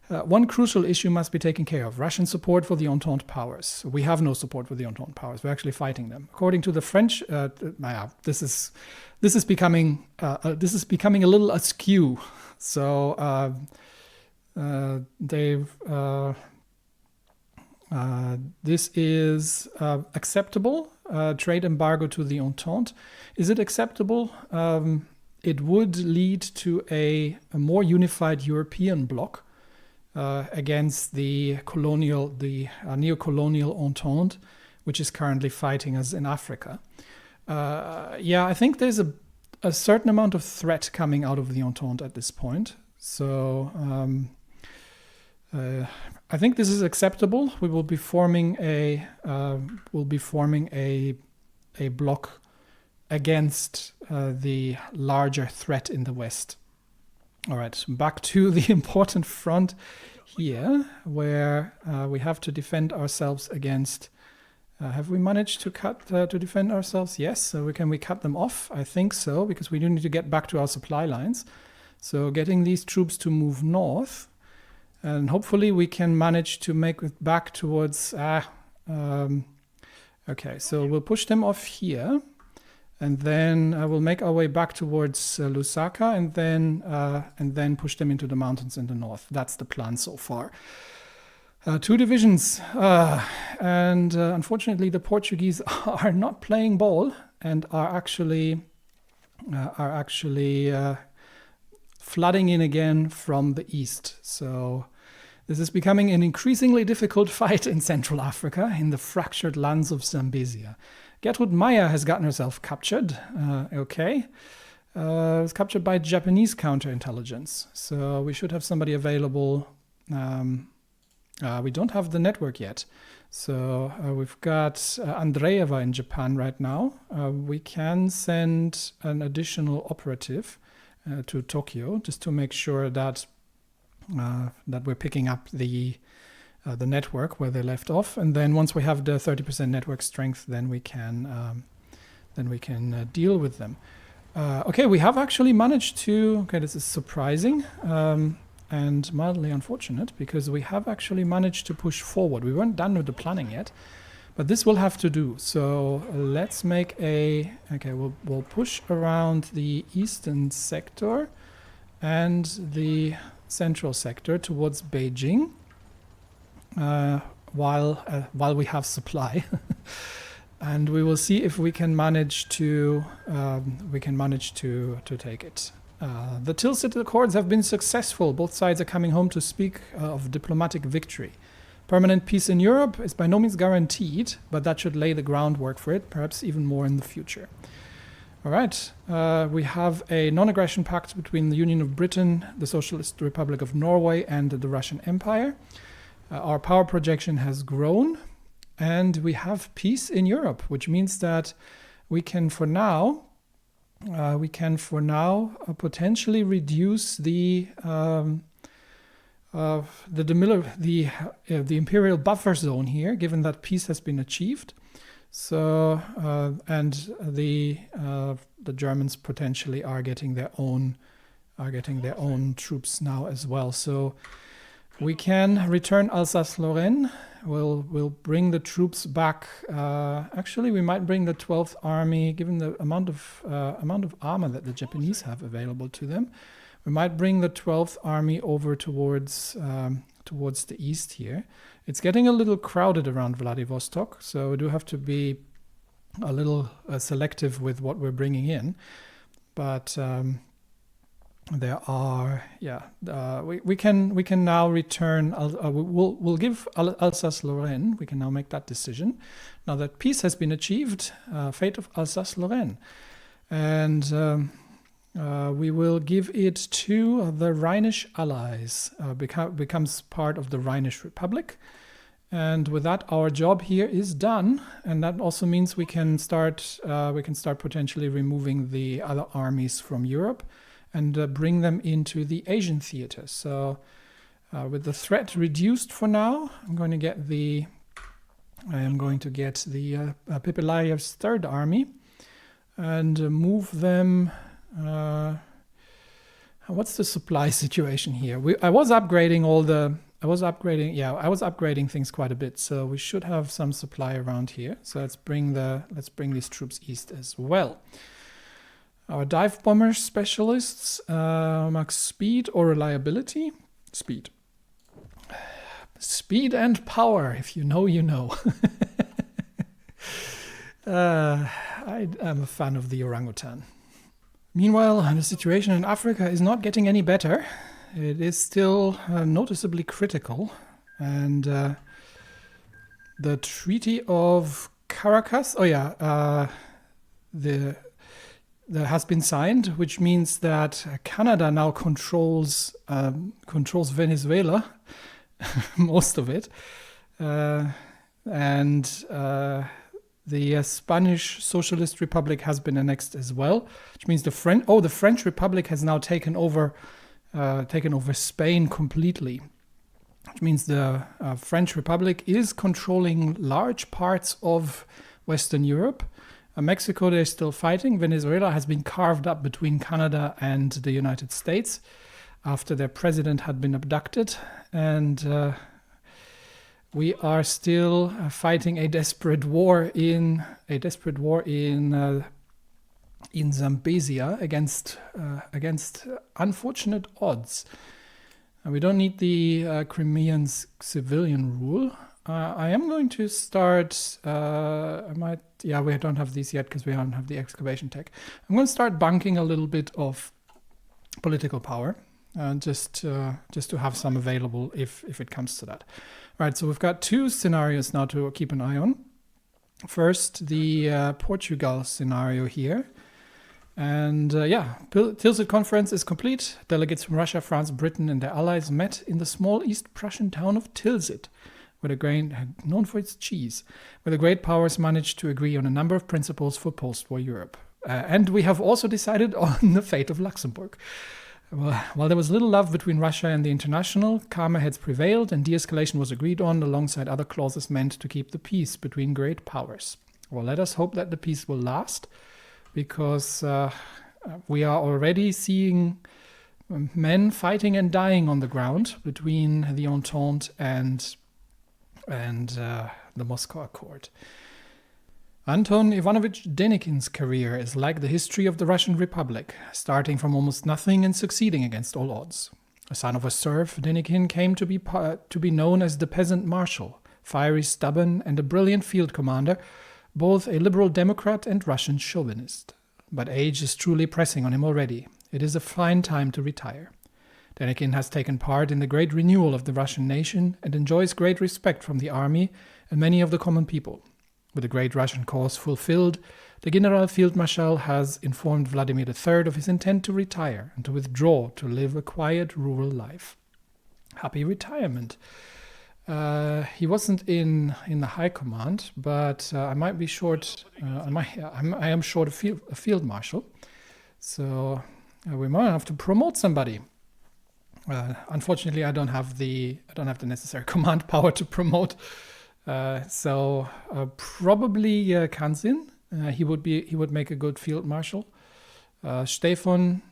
one crucial issue must be taken care of: Russian support for the Entente powers. We have no support for the Entente powers. We're actually fighting them. According to the French, this is becoming a little askew. So this is acceptable. Trade embargo to the Entente. Is it acceptable? It would lead to a more unified European bloc against the neo-colonial Entente, which is currently fighting us in Africa. I think there's a certain amount of threat coming out of the Entente at this point. So I think this is acceptable. We will be forming a bloc against the larger threat in the West. All right, back to the important front here, where we have to defend ourselves against. Have we managed to defend ourselves? Yes. So can we cut them off? I think so, because we do need to get back to our supply lines. So getting these troops to move north, and hopefully we can manage to make it back towards. Okay, so we'll push them off here. And then we'll make our way back towards Lusaka, and then push them into the mountains in the north. That's the plan so far. 2 divisions, and unfortunately, the Portuguese are not playing ball and are actually flooding in again from the east. So this is becoming an increasingly difficult fight in Central Africa, in the fractured lands of Zambezia. Gertrud Meyer has gotten herself captured. Was captured by Japanese counterintelligence. So we should have somebody available. We don't have the network yet. So we've got Andreeva in Japan right now. We can send an additional operative to Tokyo, just to make sure that we're picking up the network where they left off, and then once we have the 30% network strength, then we can deal with them. Okay, we have actually managed to. Okay, this is surprising and mildly unfortunate, because we have actually managed to push forward. We weren't done with the planning yet, but this will have to do. So let's make a. Okay, we'll push around the eastern sector and the central sector towards Beijing. While we have supply, and we will see if we can manage to take it. The Tilsit Accords have been successful. Both sides are coming home to speak of diplomatic victory. Permanent peace in Europe is by no means guaranteed, but that should lay the groundwork for it, perhaps even more in the future. All right, we have a non-aggression pact between the Union of Britain, the Socialist Republic of Norway, and the Russian Empire. Our power projection has grown, and we have peace in Europe, which means that we can for now potentially reduce the imperial buffer zone here, given that peace has been achieved. So and the Germans potentially are getting their own troops now as well. So we can return Alsace-Lorraine. We'll bring the troops back. Actually, we might bring the 12th Army, given the amount of armor that the Japanese have available to them. We might bring the 12th Army over towards the east here. It's getting a little crowded around Vladivostok, so we do have to be a little selective with what we're bringing in. But there are, we can now return. We'll give Alsace-Lorraine. We can now make that decision. Now that peace has been achieved, fate of Alsace-Lorraine, and we will give it to the Rhinish allies. Becomes part of the Rhinish Republic, and with that, our job here is done. And that also means we can start potentially removing the other armies from Europe and bring them into the Asian theater. So with the threat reduced for now, I'm going to get the Pipilaiev's Third Army and move them. What's the supply situation here? I was upgrading things quite a bit, so we should have some supply around here. So let's bring these troops east as well. Our dive bomber specialists, max speed or reliability? Speed. Speed and power, if you know, you know. I am a fan of the orangutan. Meanwhile, the situation in Africa is not getting any better. It is still noticeably critical. And the Treaty of Caracas, that has been signed, which means that Canada now controls Venezuela, most of it, and the Spanish Socialist Republic has been annexed as well, which means the French Republic has now taken over Spain completely, which means the French Republic is controlling large parts of Western Europe. Mexico, they're still fighting. Venezuela has been carved up between Canada and the United States after their president had been abducted. And we are still fighting a desperate war in Zambezia against unfortunate odds. We don't need the Crimean civilian rule. I am going to start. We don't have these yet because we don't have the excavation tech. I'm going to start bunking a little bit of political power, just to have some available if it comes to that. Right. So we've got two scenarios now to keep an eye on. First, the Portugal scenario here. And Tilsit conference is complete. Delegates from Russia, France, Britain, and their allies met in the small East Prussian town of Tilsit, known for its cheese, where the great powers managed to agree on a number of principles for post-war Europe. And we have also decided on the fate of Luxembourg. Well, while there was little love between Russia and the International, calmer heads prevailed and de-escalation was agreed on alongside other clauses meant to keep the peace between great powers. Well, let us hope that the peace will last, because we are already seeing men fighting and dying on the ground between the Entente and the Moscow Accord. Anton Ivanovich Denikin's career is like the history of the Russian Republic, starting from almost nothing and succeeding against all odds. A son of a serf, Denikin came to be known as the peasant marshal, fiery, stubborn, and a brilliant field commander, both a liberal Democrat and Russian chauvinist. But age is truly pressing on him already. It is a fine time to retire. Denikin has taken part in the great renewal of the Russian nation and enjoys great respect from the army and many of the common people. With the great Russian cause fulfilled, the General Field Marshal has informed Vladimir III of his intent to retire and to withdraw to live a quiet rural life. Happy retirement. He wasn't in the high command, but I might be short. I am short a field marshal, so we might have to promote somebody. Unfortunately, I don't have the necessary command power to promote. So probably Kanzin. He would make a good field marshal. Stefan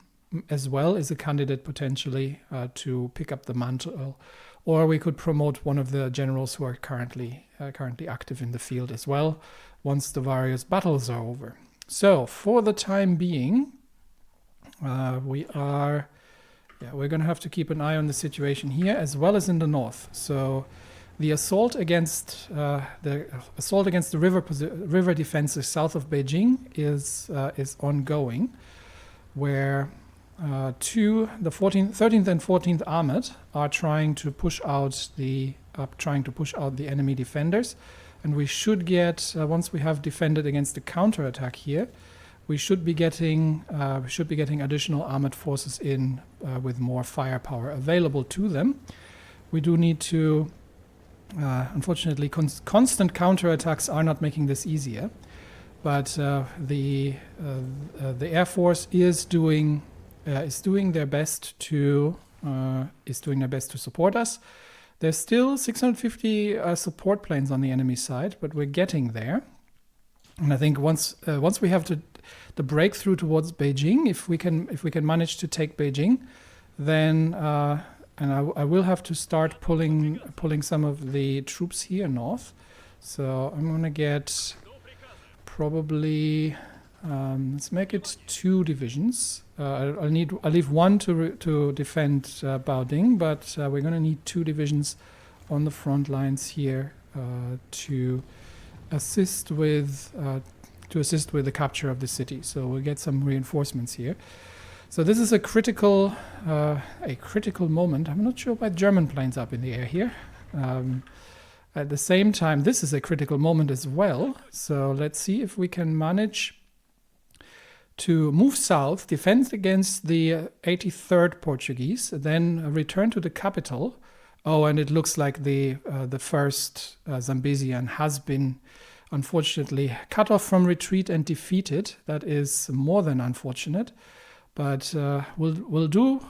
as well is a candidate potentially to pick up the mantle, or we could promote one of the generals who are currently active in the field as well once the various battles are over. So for the time being, we are we're going to have to keep an eye on the situation here as well as in the north. So the assault against the river defenses south of Beijing is ongoing, where the 13th and 14th Armored are trying to push out the enemy defenders, and we should get once we have defended against the counterattack here, we should be getting additional armored forces in with more firepower available to them. We do need to. Unfortunately, constant counterattacks are not making this easier, but the Air Force is doing their best to support us. There's still 650 support planes on the enemy side, but we're getting there. And I think once we have the breakthrough towards Beijing, if we can manage to take Beijing, then. And I will have to start pulling some of the troops here north. So I'm going to get probably, let's make it 2 divisions. I'll leave one to defend Baoding, but we're going to need 2 divisions on the front lines here to assist with the capture of the city. So we'll get some reinforcements here. So this is a critical moment. I'm not sure why German planes up in the air here. At the same time, this is a critical moment as well. So let's see if we can manage to move south, defend against the 83rd Portuguese, then return to the capital. Oh, and it looks like the first Zambesian has been unfortunately cut off from retreat and defeated. That is more than unfortunate. But we'll do.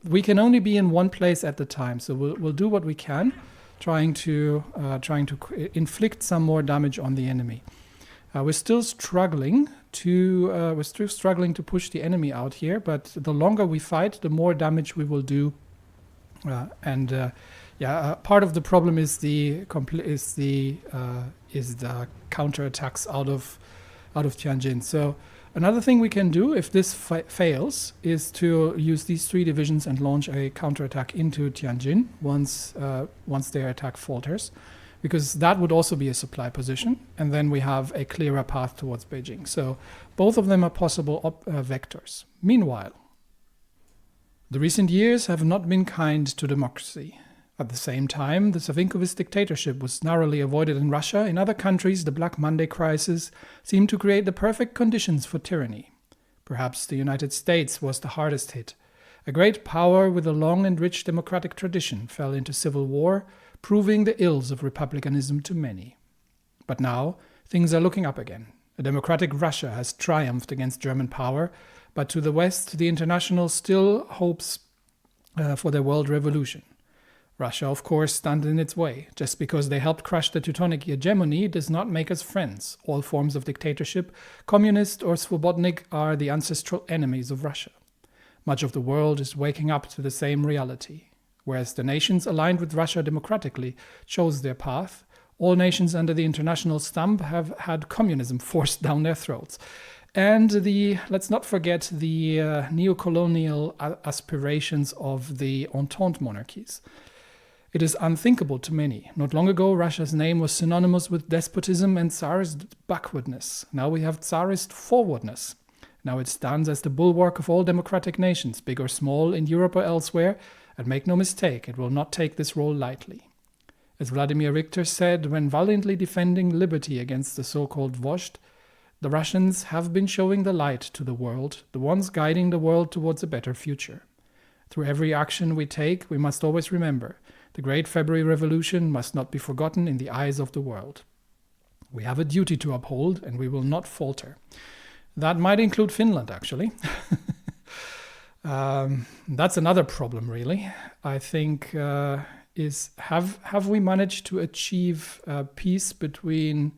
We can only be in one place at the time, so we'll do what we can, trying to inflict some more damage on the enemy. We're still struggling to push the enemy out here, but the longer we fight, the more damage we will do. Part of the problem is the counterattacks out of Tianjin. So. Another thing we can do if this fails is to use these 3 divisions and launch a counterattack into Tianjin once their attack falters, because that would also be a supply position, and then we have a clearer path towards Beijing. So both of them are possible vectors. Meanwhile, the recent years have not been kind to democracy. At the same time, the Savinkovist dictatorship was narrowly avoided in Russia. In other countries, the Black Monday crisis seemed to create the perfect conditions for tyranny. Perhaps the United States was the hardest hit. A great power with a long and rich democratic tradition fell into civil war, proving the ills of republicanism to many. But now, things are looking up again. A democratic Russia has triumphed against German power, but to the West, the Internationale still hopes for their world revolution. Russia, of course, stands in its way. Just because they helped crush the Teutonic hegemony does not make us friends. All forms of dictatorship, communist or svobodnik, are the ancestral enemies of Russia. Much of the world is waking up to the same reality. Whereas the nations aligned with Russia democratically chose their path, all nations under the International stamp have had communism forced down their throats. And let's not forget the neo-colonial aspirations of the Entente monarchies. It is unthinkable to many. Not long ago, Russia's name was synonymous with despotism and Tsarist backwardness. Now we have Tsarist forwardness. Now it stands as the bulwark of all democratic nations, big or small, in Europe or elsewhere, and make no mistake, it will not take this role lightly. As Vladimir Richter said when valiantly defending liberty against the so-called vozhd, the Russians have been showing the light to the world, the ones guiding the world towards a better future. Through every action we take, we must always remember, the Great February Revolution must not be forgotten in the eyes of the world. We have a duty to uphold, and we will not falter. That might include Finland, actually. That's another problem, really. I think have we managed to achieve peace between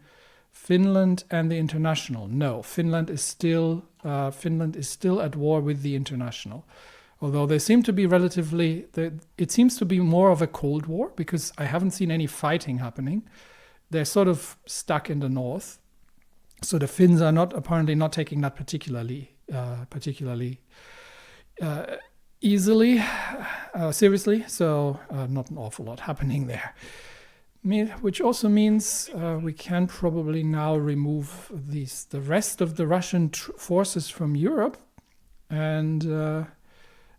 Finland and the International? No, Finland is still at war with the International. Although they seem to be it seems to be more of a Cold War, because I haven't seen any fighting happening. They're sort of stuck in the north. So the Finns are apparently not taking that particularly easily, seriously, so not an awful lot happening there. Which also means we can probably now remove the rest of the Russian forces from Europe, and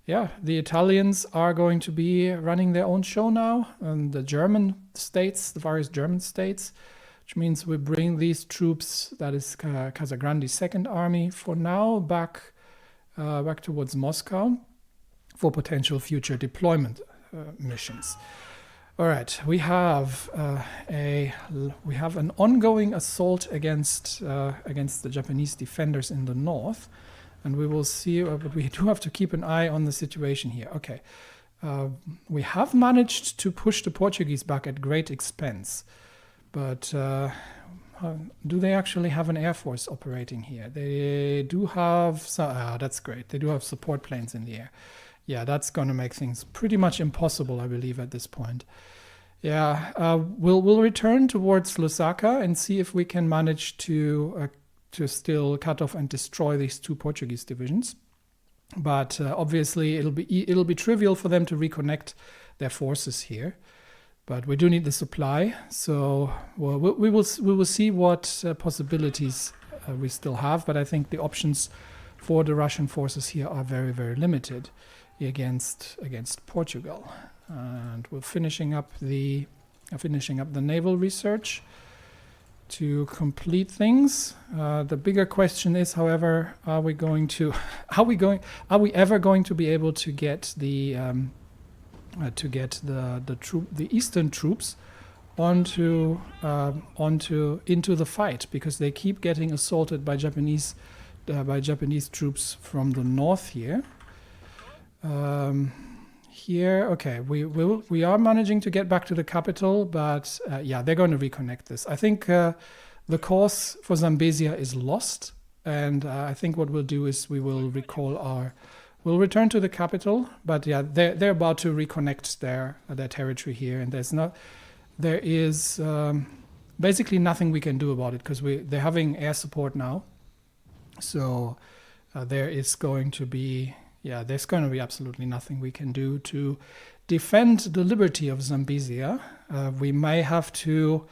yeah, the Italians are going to be running their own show now, and the German states, the various German states, which means we bring these troops, that is Casagrandi's Second Army, for now back towards Moscow for potential future deployment missions. All right, we have an ongoing assault against the Japanese defenders in the north, and we will see. But we do have to keep an eye on the situation here. Okay, we have managed to push the Portuguese back at great expense, but do they actually have an air force operating here? They do have. That's great. They do have support planes in the air. Yeah, that's going to make things pretty much impossible, I believe, at this point. Yeah, we'll return towards Lusaka and see if we can manage to still cut off and destroy these two Portuguese divisions. But obviously, it'll be trivial for them to reconnect their forces here. But we do need the supply, so we will see what possibilities we still have. But I think the options for the Russian forces here are very, very limited against Portugal. And we're finishing up the naval research to complete things. The bigger question is, however, are we ever going to be able to get the eastern troops into the fight, because they keep getting assaulted by Japanese troops from the north here. Okay, we are managing to get back to the capital, but yeah, they're going to reconnect this. I think the course for Zambezia is lost, and I think what we'll do is we'll return to the capital. But yeah, they're about to reconnect their territory here, and there is basically nothing we can do about it, because they're having air support now. So there's going to be absolutely nothing we can do to defend the liberty of Zambezia. We may have to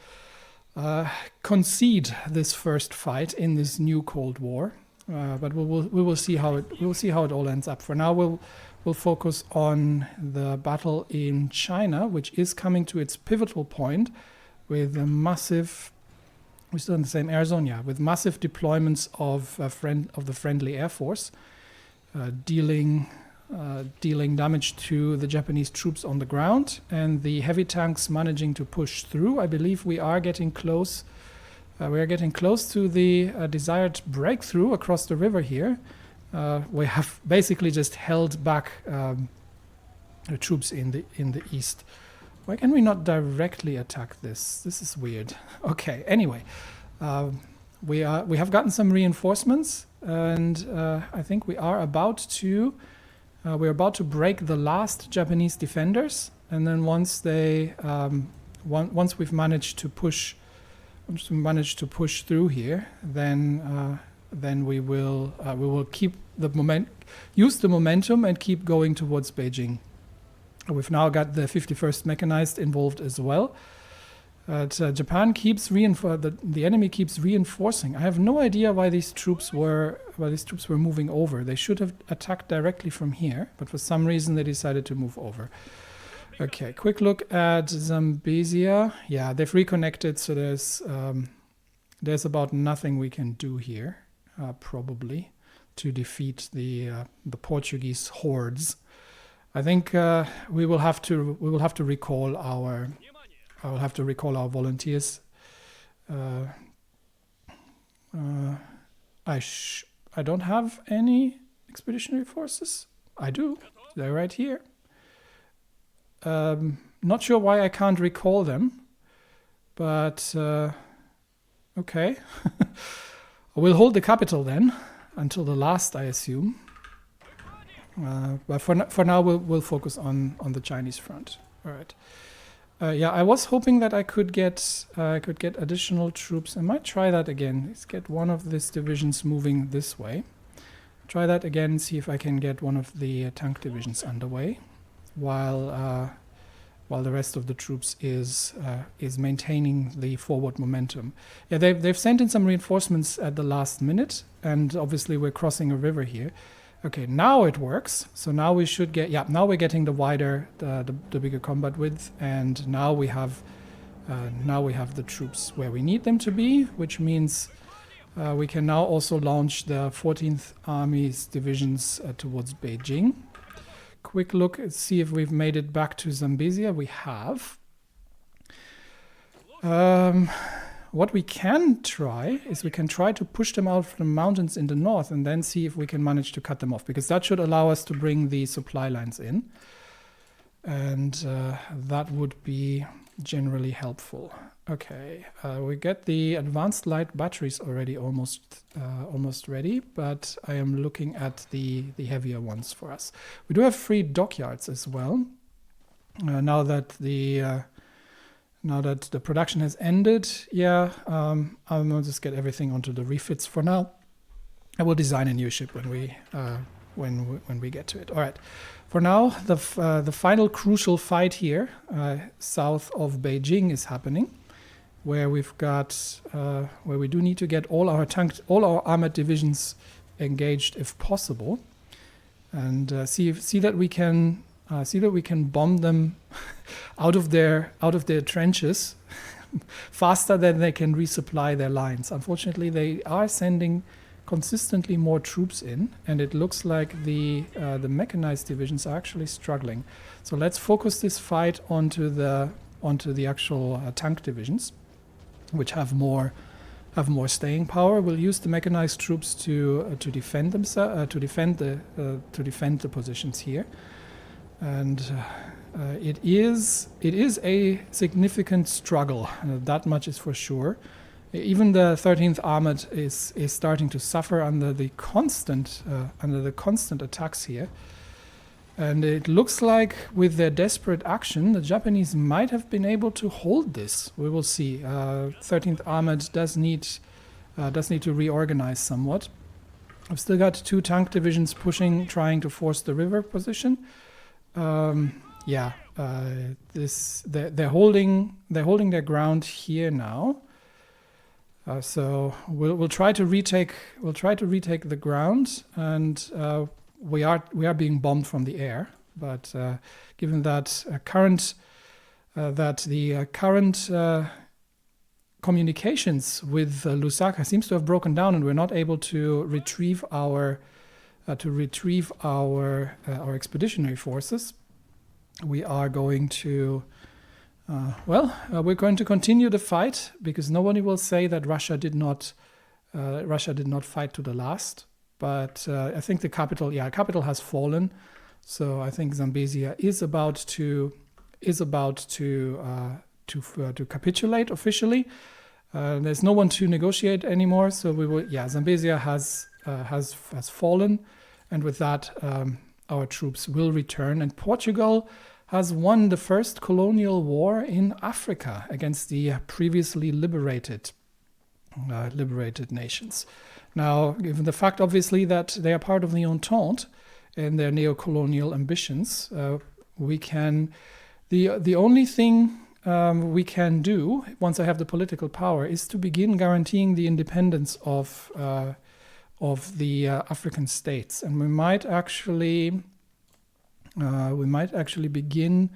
concede this first fight in this new Cold War, but we will see how it all ends up. For now, we'll focus on the battle in China, which is coming to its pivotal point with a massive. We're still in the same air zone, yeah, with massive deployments of the friendly air force. Dealing damage to the Japanese troops on the ground, and the heavy tanks managing to push through. I believe we are getting close. We are getting close to the desired breakthrough across the river here. We have basically just held back the troops in the east. Why can we not directly attack this? This is weird. Okay. Anyway, we have gotten some reinforcements. And I think we're about to break the last Japanese defenders, and then once we've managed to push through here, then we will keep use the momentum and keep going towards Beijing. We've now got the 51st Mechanized involved as well. Japan keeps the enemy keeps reinforcing. I have no idea why these troops were moving over. They should have attacked directly from here, but for some reason they decided to move over. Okay, quick look at Zambezia. Yeah, they've reconnected, so there's about nothing we can do here, probably, to defeat the Portuguese hordes. I think we will have to recall our. I will have to recall our volunteers. I don't have any expeditionary forces. I do. They're right here. Not sure why I can't recall them, but okay. We'll hold the capital then until the last, I assume. But for now, we'll focus on the Chinese front. All right. Yeah, I was hoping that I could get additional troops. I might try that again. Let's get one of these divisions moving this way. try that again, see if I can get one of the tank divisions underway, while the rest of the troops is maintaining the forward momentum. Yeah, they've sent in some reinforcements at the last minute, and obviously we're crossing a river here. Okay, now it works. So now we should get, now we're getting the wider, the bigger combat width, and now we have the troops where we need them to be, which means we can now also launch the 14th Army's divisions towards Beijing. Quick look and see if we've made it back to Zambezia. We have. What we can try is we can try to push them out from the mountains in the north and then see if we can manage to cut them off, because that should allow us to bring the supply lines in. And that would be generally helpful. Okay, we get the advanced light batteries already almost ready, but I am looking at the heavier ones for us. We do have free dockyards as well. Now that the production has ended, I'll just get everything onto the refits for now. I will design a new ship when we get to it. All right. For now, the final crucial fight here south of Beijing is happening, where we've got where we do need to get all our armored divisions engaged if possible, and see that we can bomb them out of their trenches faster than they can resupply their lines. Unfortunately, they are sending consistently more troops in, and it looks like the mechanized divisions are actually struggling. So let's focus this fight onto the actual tank divisions, which have more staying power. We'll use the mechanized troops to defend themselves, to defend the positions here, and it is a significant struggle. That much is for sure. Even the 13th Armored is starting to suffer under the constant attacks here. And it looks like with their desperate action, the Japanese might have been able to hold this. We will see. 13th Armored does need to reorganize somewhat. I've still got 2 tank divisions trying to force the river position. They're holding their ground here now. So we'll try to retake the ground, and we are being bombed from the air. But given that current communications with Lusaka seems to have broken down, and we're not able to retrieve our expeditionary forces, we are going to. We're going to continue the fight, because nobody will say that Russia did not fight to the last. But I think the capital has fallen. So I think Zambezia is about to capitulate officially. There's no one to negotiate anymore. So we will. Zambezia has fallen, and with that, our troops will return, and Portugal has won the first colonial war in Africa against the previously liberated nations. Now, given the fact, obviously, that they are part of the Entente and their neo-colonial ambitions, the only thing we can do once I have the political power is to begin guaranteeing the independence of the African states, and we might actually begin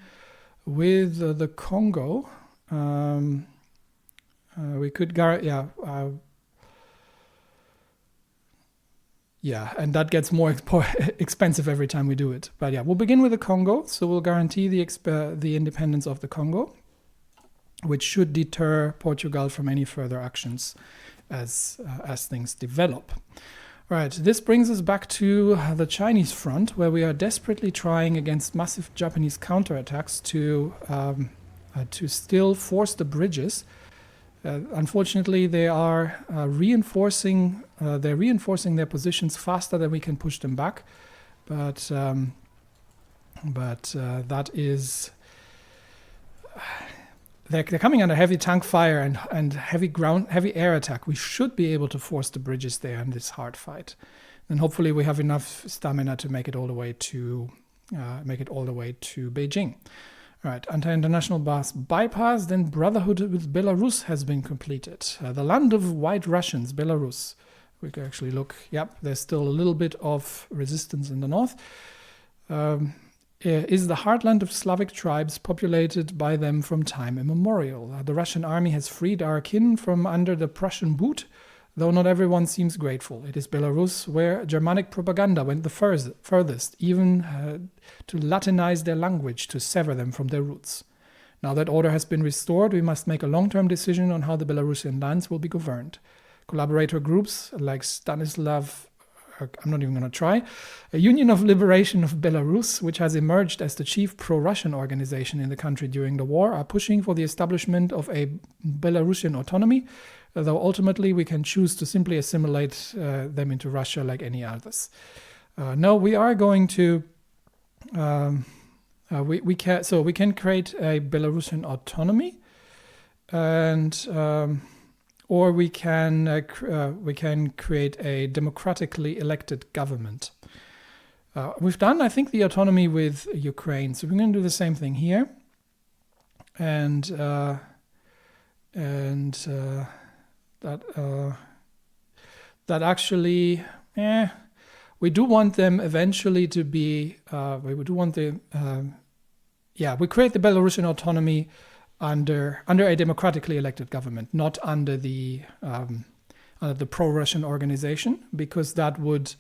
with the Congo. We could and that gets more expensive every time we do it. But we'll begin with the Congo. So we'll guarantee the independence of the Congo, which should deter Portugal from any further actions as things develop. Right, this brings us back to the Chinese front, where we are desperately trying against massive Japanese counterattacks to still force the bridges. Unfortunately, they are reinforcing their positions faster than we can push them back. But that is. They're coming under heavy tank fire and heavy air attack. We should be able to force the bridges there in this hard fight. then hopefully we have enough stamina to make it all the way to Beijing. All right, anti-international bypass, then brotherhood with Belarus has been completed. The land of white Russians, Belarus. We can actually look, yep, there's still a little bit of resistance in the north. Is the heartland of Slavic tribes populated by them from time immemorial. The Russian army has freed our kin from under the Prussian boot, though not everyone seems grateful. It is Belarus where Germanic propaganda went the furthest, even to Latinize their language to sever them from their roots. Now that order has been restored, we must make a long-term decision on how the Belarusian lands will be governed. Collaborator groups like Stanislav, I'm not even going to try, a Union of Liberation of Belarus, which has emerged as the chief pro-Russian organization in the country during the war, are pushing for the establishment of a Belarusian autonomy, though ultimately we can choose to simply assimilate them into Russia like any others. No, we are going to, we can create a Belarusian autonomy, and or we can create a democratically elected government. We've done, I think, the autonomy with Ukraine, so we're going to do the same thing here, and that actually, we do want them eventually to be. We do want the, we create the Belarusian autonomy under a democratically elected government, not under the pro-Russian organization, because that would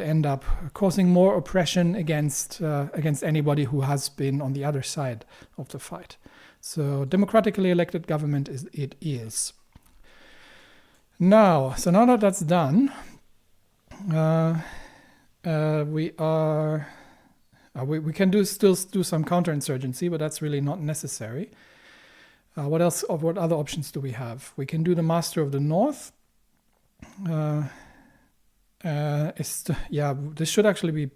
end up causing more oppression against anybody who has been on the other side of the fight. So democratically elected government is. Now that that's done, we can still do some counterinsurgency, but that's really not necessary. What else? What other options do we have? We can do the Master of the North. This should actually be.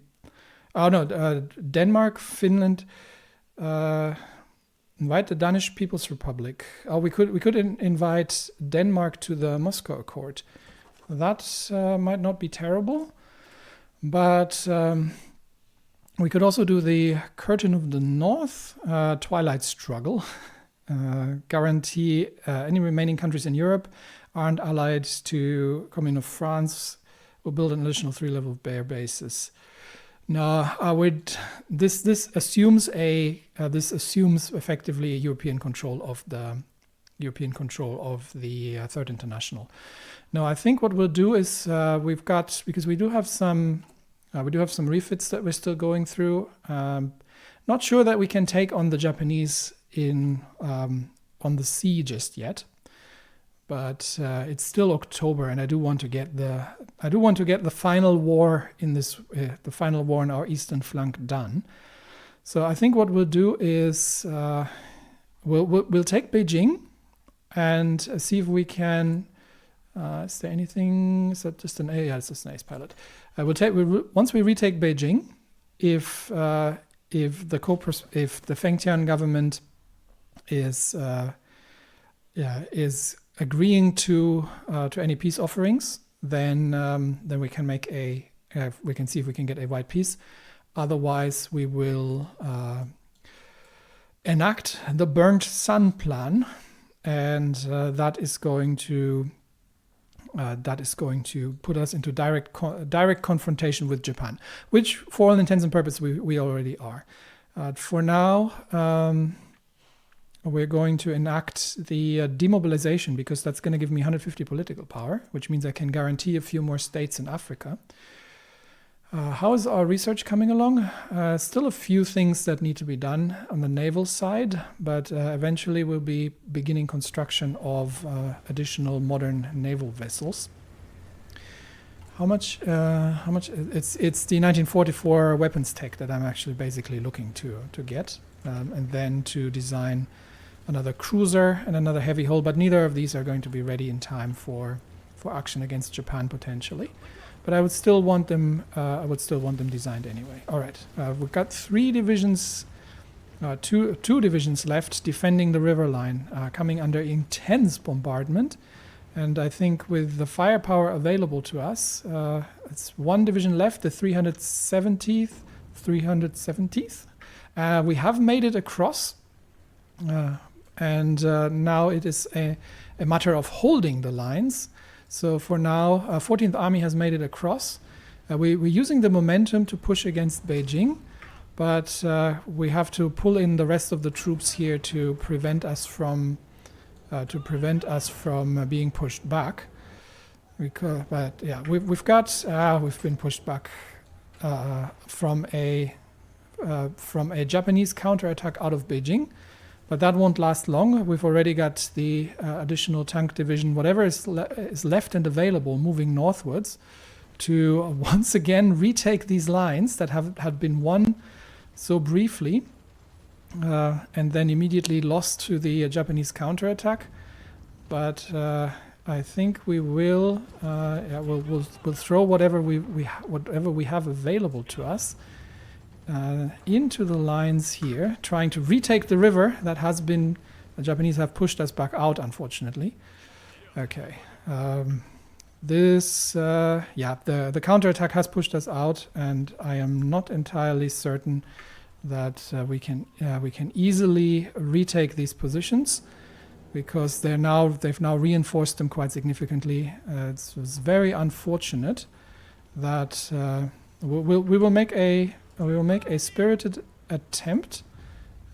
Oh no, Denmark, Finland. Invite the Danish People's Republic. Oh, we could invite Denmark to the Moscow Accord. That might not be terrible, but. We could also do the Curtain of the North, Twilight Struggle, guarantee any remaining countries in Europe aren't allied to Commune of France will build an additional 3-level air bases. Now, this assumes effectively a European control of the Third International. Now, I think what we'll do is because we do have some refits that we're still going through. Not sure that we can take on the Japanese on the sea just yet, but it's still October, and I do want to get the final war in our eastern flank done. So I think what we'll do is we'll take Beijing and see if we can. Is there anything? Is that just an A? Yeah, it's just an ace pilot. Once we retake Beijing, if the Fengtian government is agreeing to any peace offerings, then we can we can see if we can get a white peace. Otherwise, we will enact the Burnt Sun Plan, and that is going to put us into direct confrontation with Japan, which, for all intents and purposes, we already are. For now, we're going to enact the demobilization, because that's going to give me 150 political power, which means I can guarantee a few more states in Africa. How is our research coming along? Still a few things that need to be done on the naval side, but eventually we'll be beginning construction of additional modern naval vessels. How much? It's the 1944 weapons tech that I'm actually basically looking to get, and then to design another cruiser and another heavy hull. But neither of these are going to be ready in time for action against Japan potentially. But I would still want them. Designed anyway. All right, we've got 3 divisions, two divisions left defending the river line, coming under intense bombardment. And I think with the firepower available to us, it's one division left, the 370th. We have made it across, and now it is a matter of holding the lines. So for now, 14th Army has made it across. We're using the momentum to push against Beijing, but we have to pull in the rest of the troops here to prevent us from being pushed back. We've been pushed back from a Japanese counterattack out of Beijing, but that won't last long. We've already got the additional tank division, whatever is left and available, moving northwards to once again retake these lines that had been won so briefly and then immediately lost to the Japanese counterattack. But I think we will we'll throw whatever we have available to us into the lines here, trying to retake the river that has been. The Japanese have pushed us back out, unfortunately. Okay. The counterattack has pushed us out, and I am not entirely certain that we can easily retake these positions, because they've now reinforced them quite significantly. It's very unfortunate that we will make a spirited attempt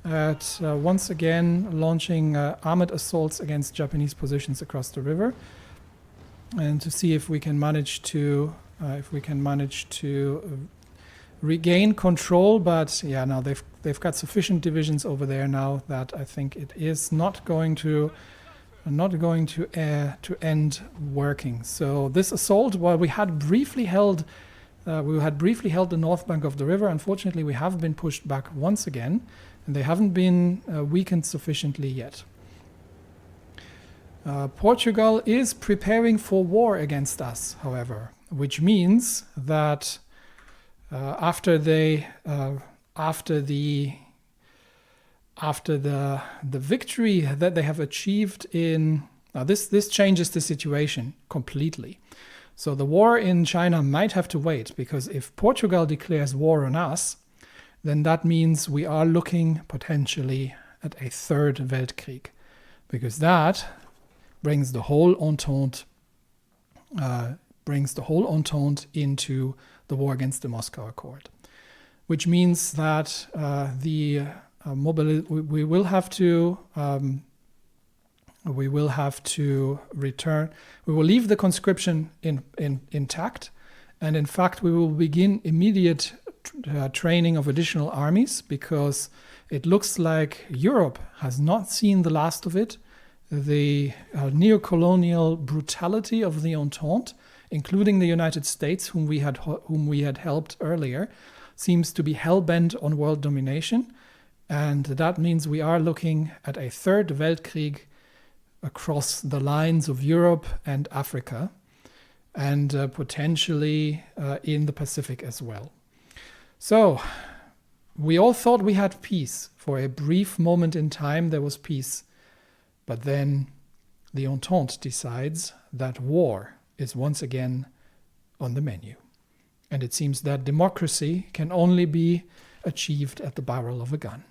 at once again launching armored assaults against Japanese positions across the river, and to see if we can manage to regain control. But now they've got sufficient divisions over there now that I think it is not going to end working. So this assault, while we had briefly held the north bank of the river, unfortunately we have been pushed back once again, and they haven't been weakened sufficiently yet. Portugal is preparing for war against us, however, which means that after the victory that they have achieved in this changes the situation completely. So the war in China might have to wait, because if Portugal declares war on us, then that means we are looking potentially at a third Weltkrieg, because that brings the whole Entente into the war against the Moscow Accord, which means that we will have to leave the conscription intact, and in fact we will begin immediate training of additional armies, because it looks like Europe has not seen the last of it. The neo-colonial brutality of the Entente, including the United States, whom we had helped earlier, seems to be hell-bent on world domination, and that means we are looking at a third Weltkrieg across the lines of Europe and Africa, and potentially in the Pacific as well. So we all thought we had peace. For a brief moment in time there was peace, but then the Entente decides that war is once again on the menu. And it seems that democracy can only be achieved at the barrel of a gun.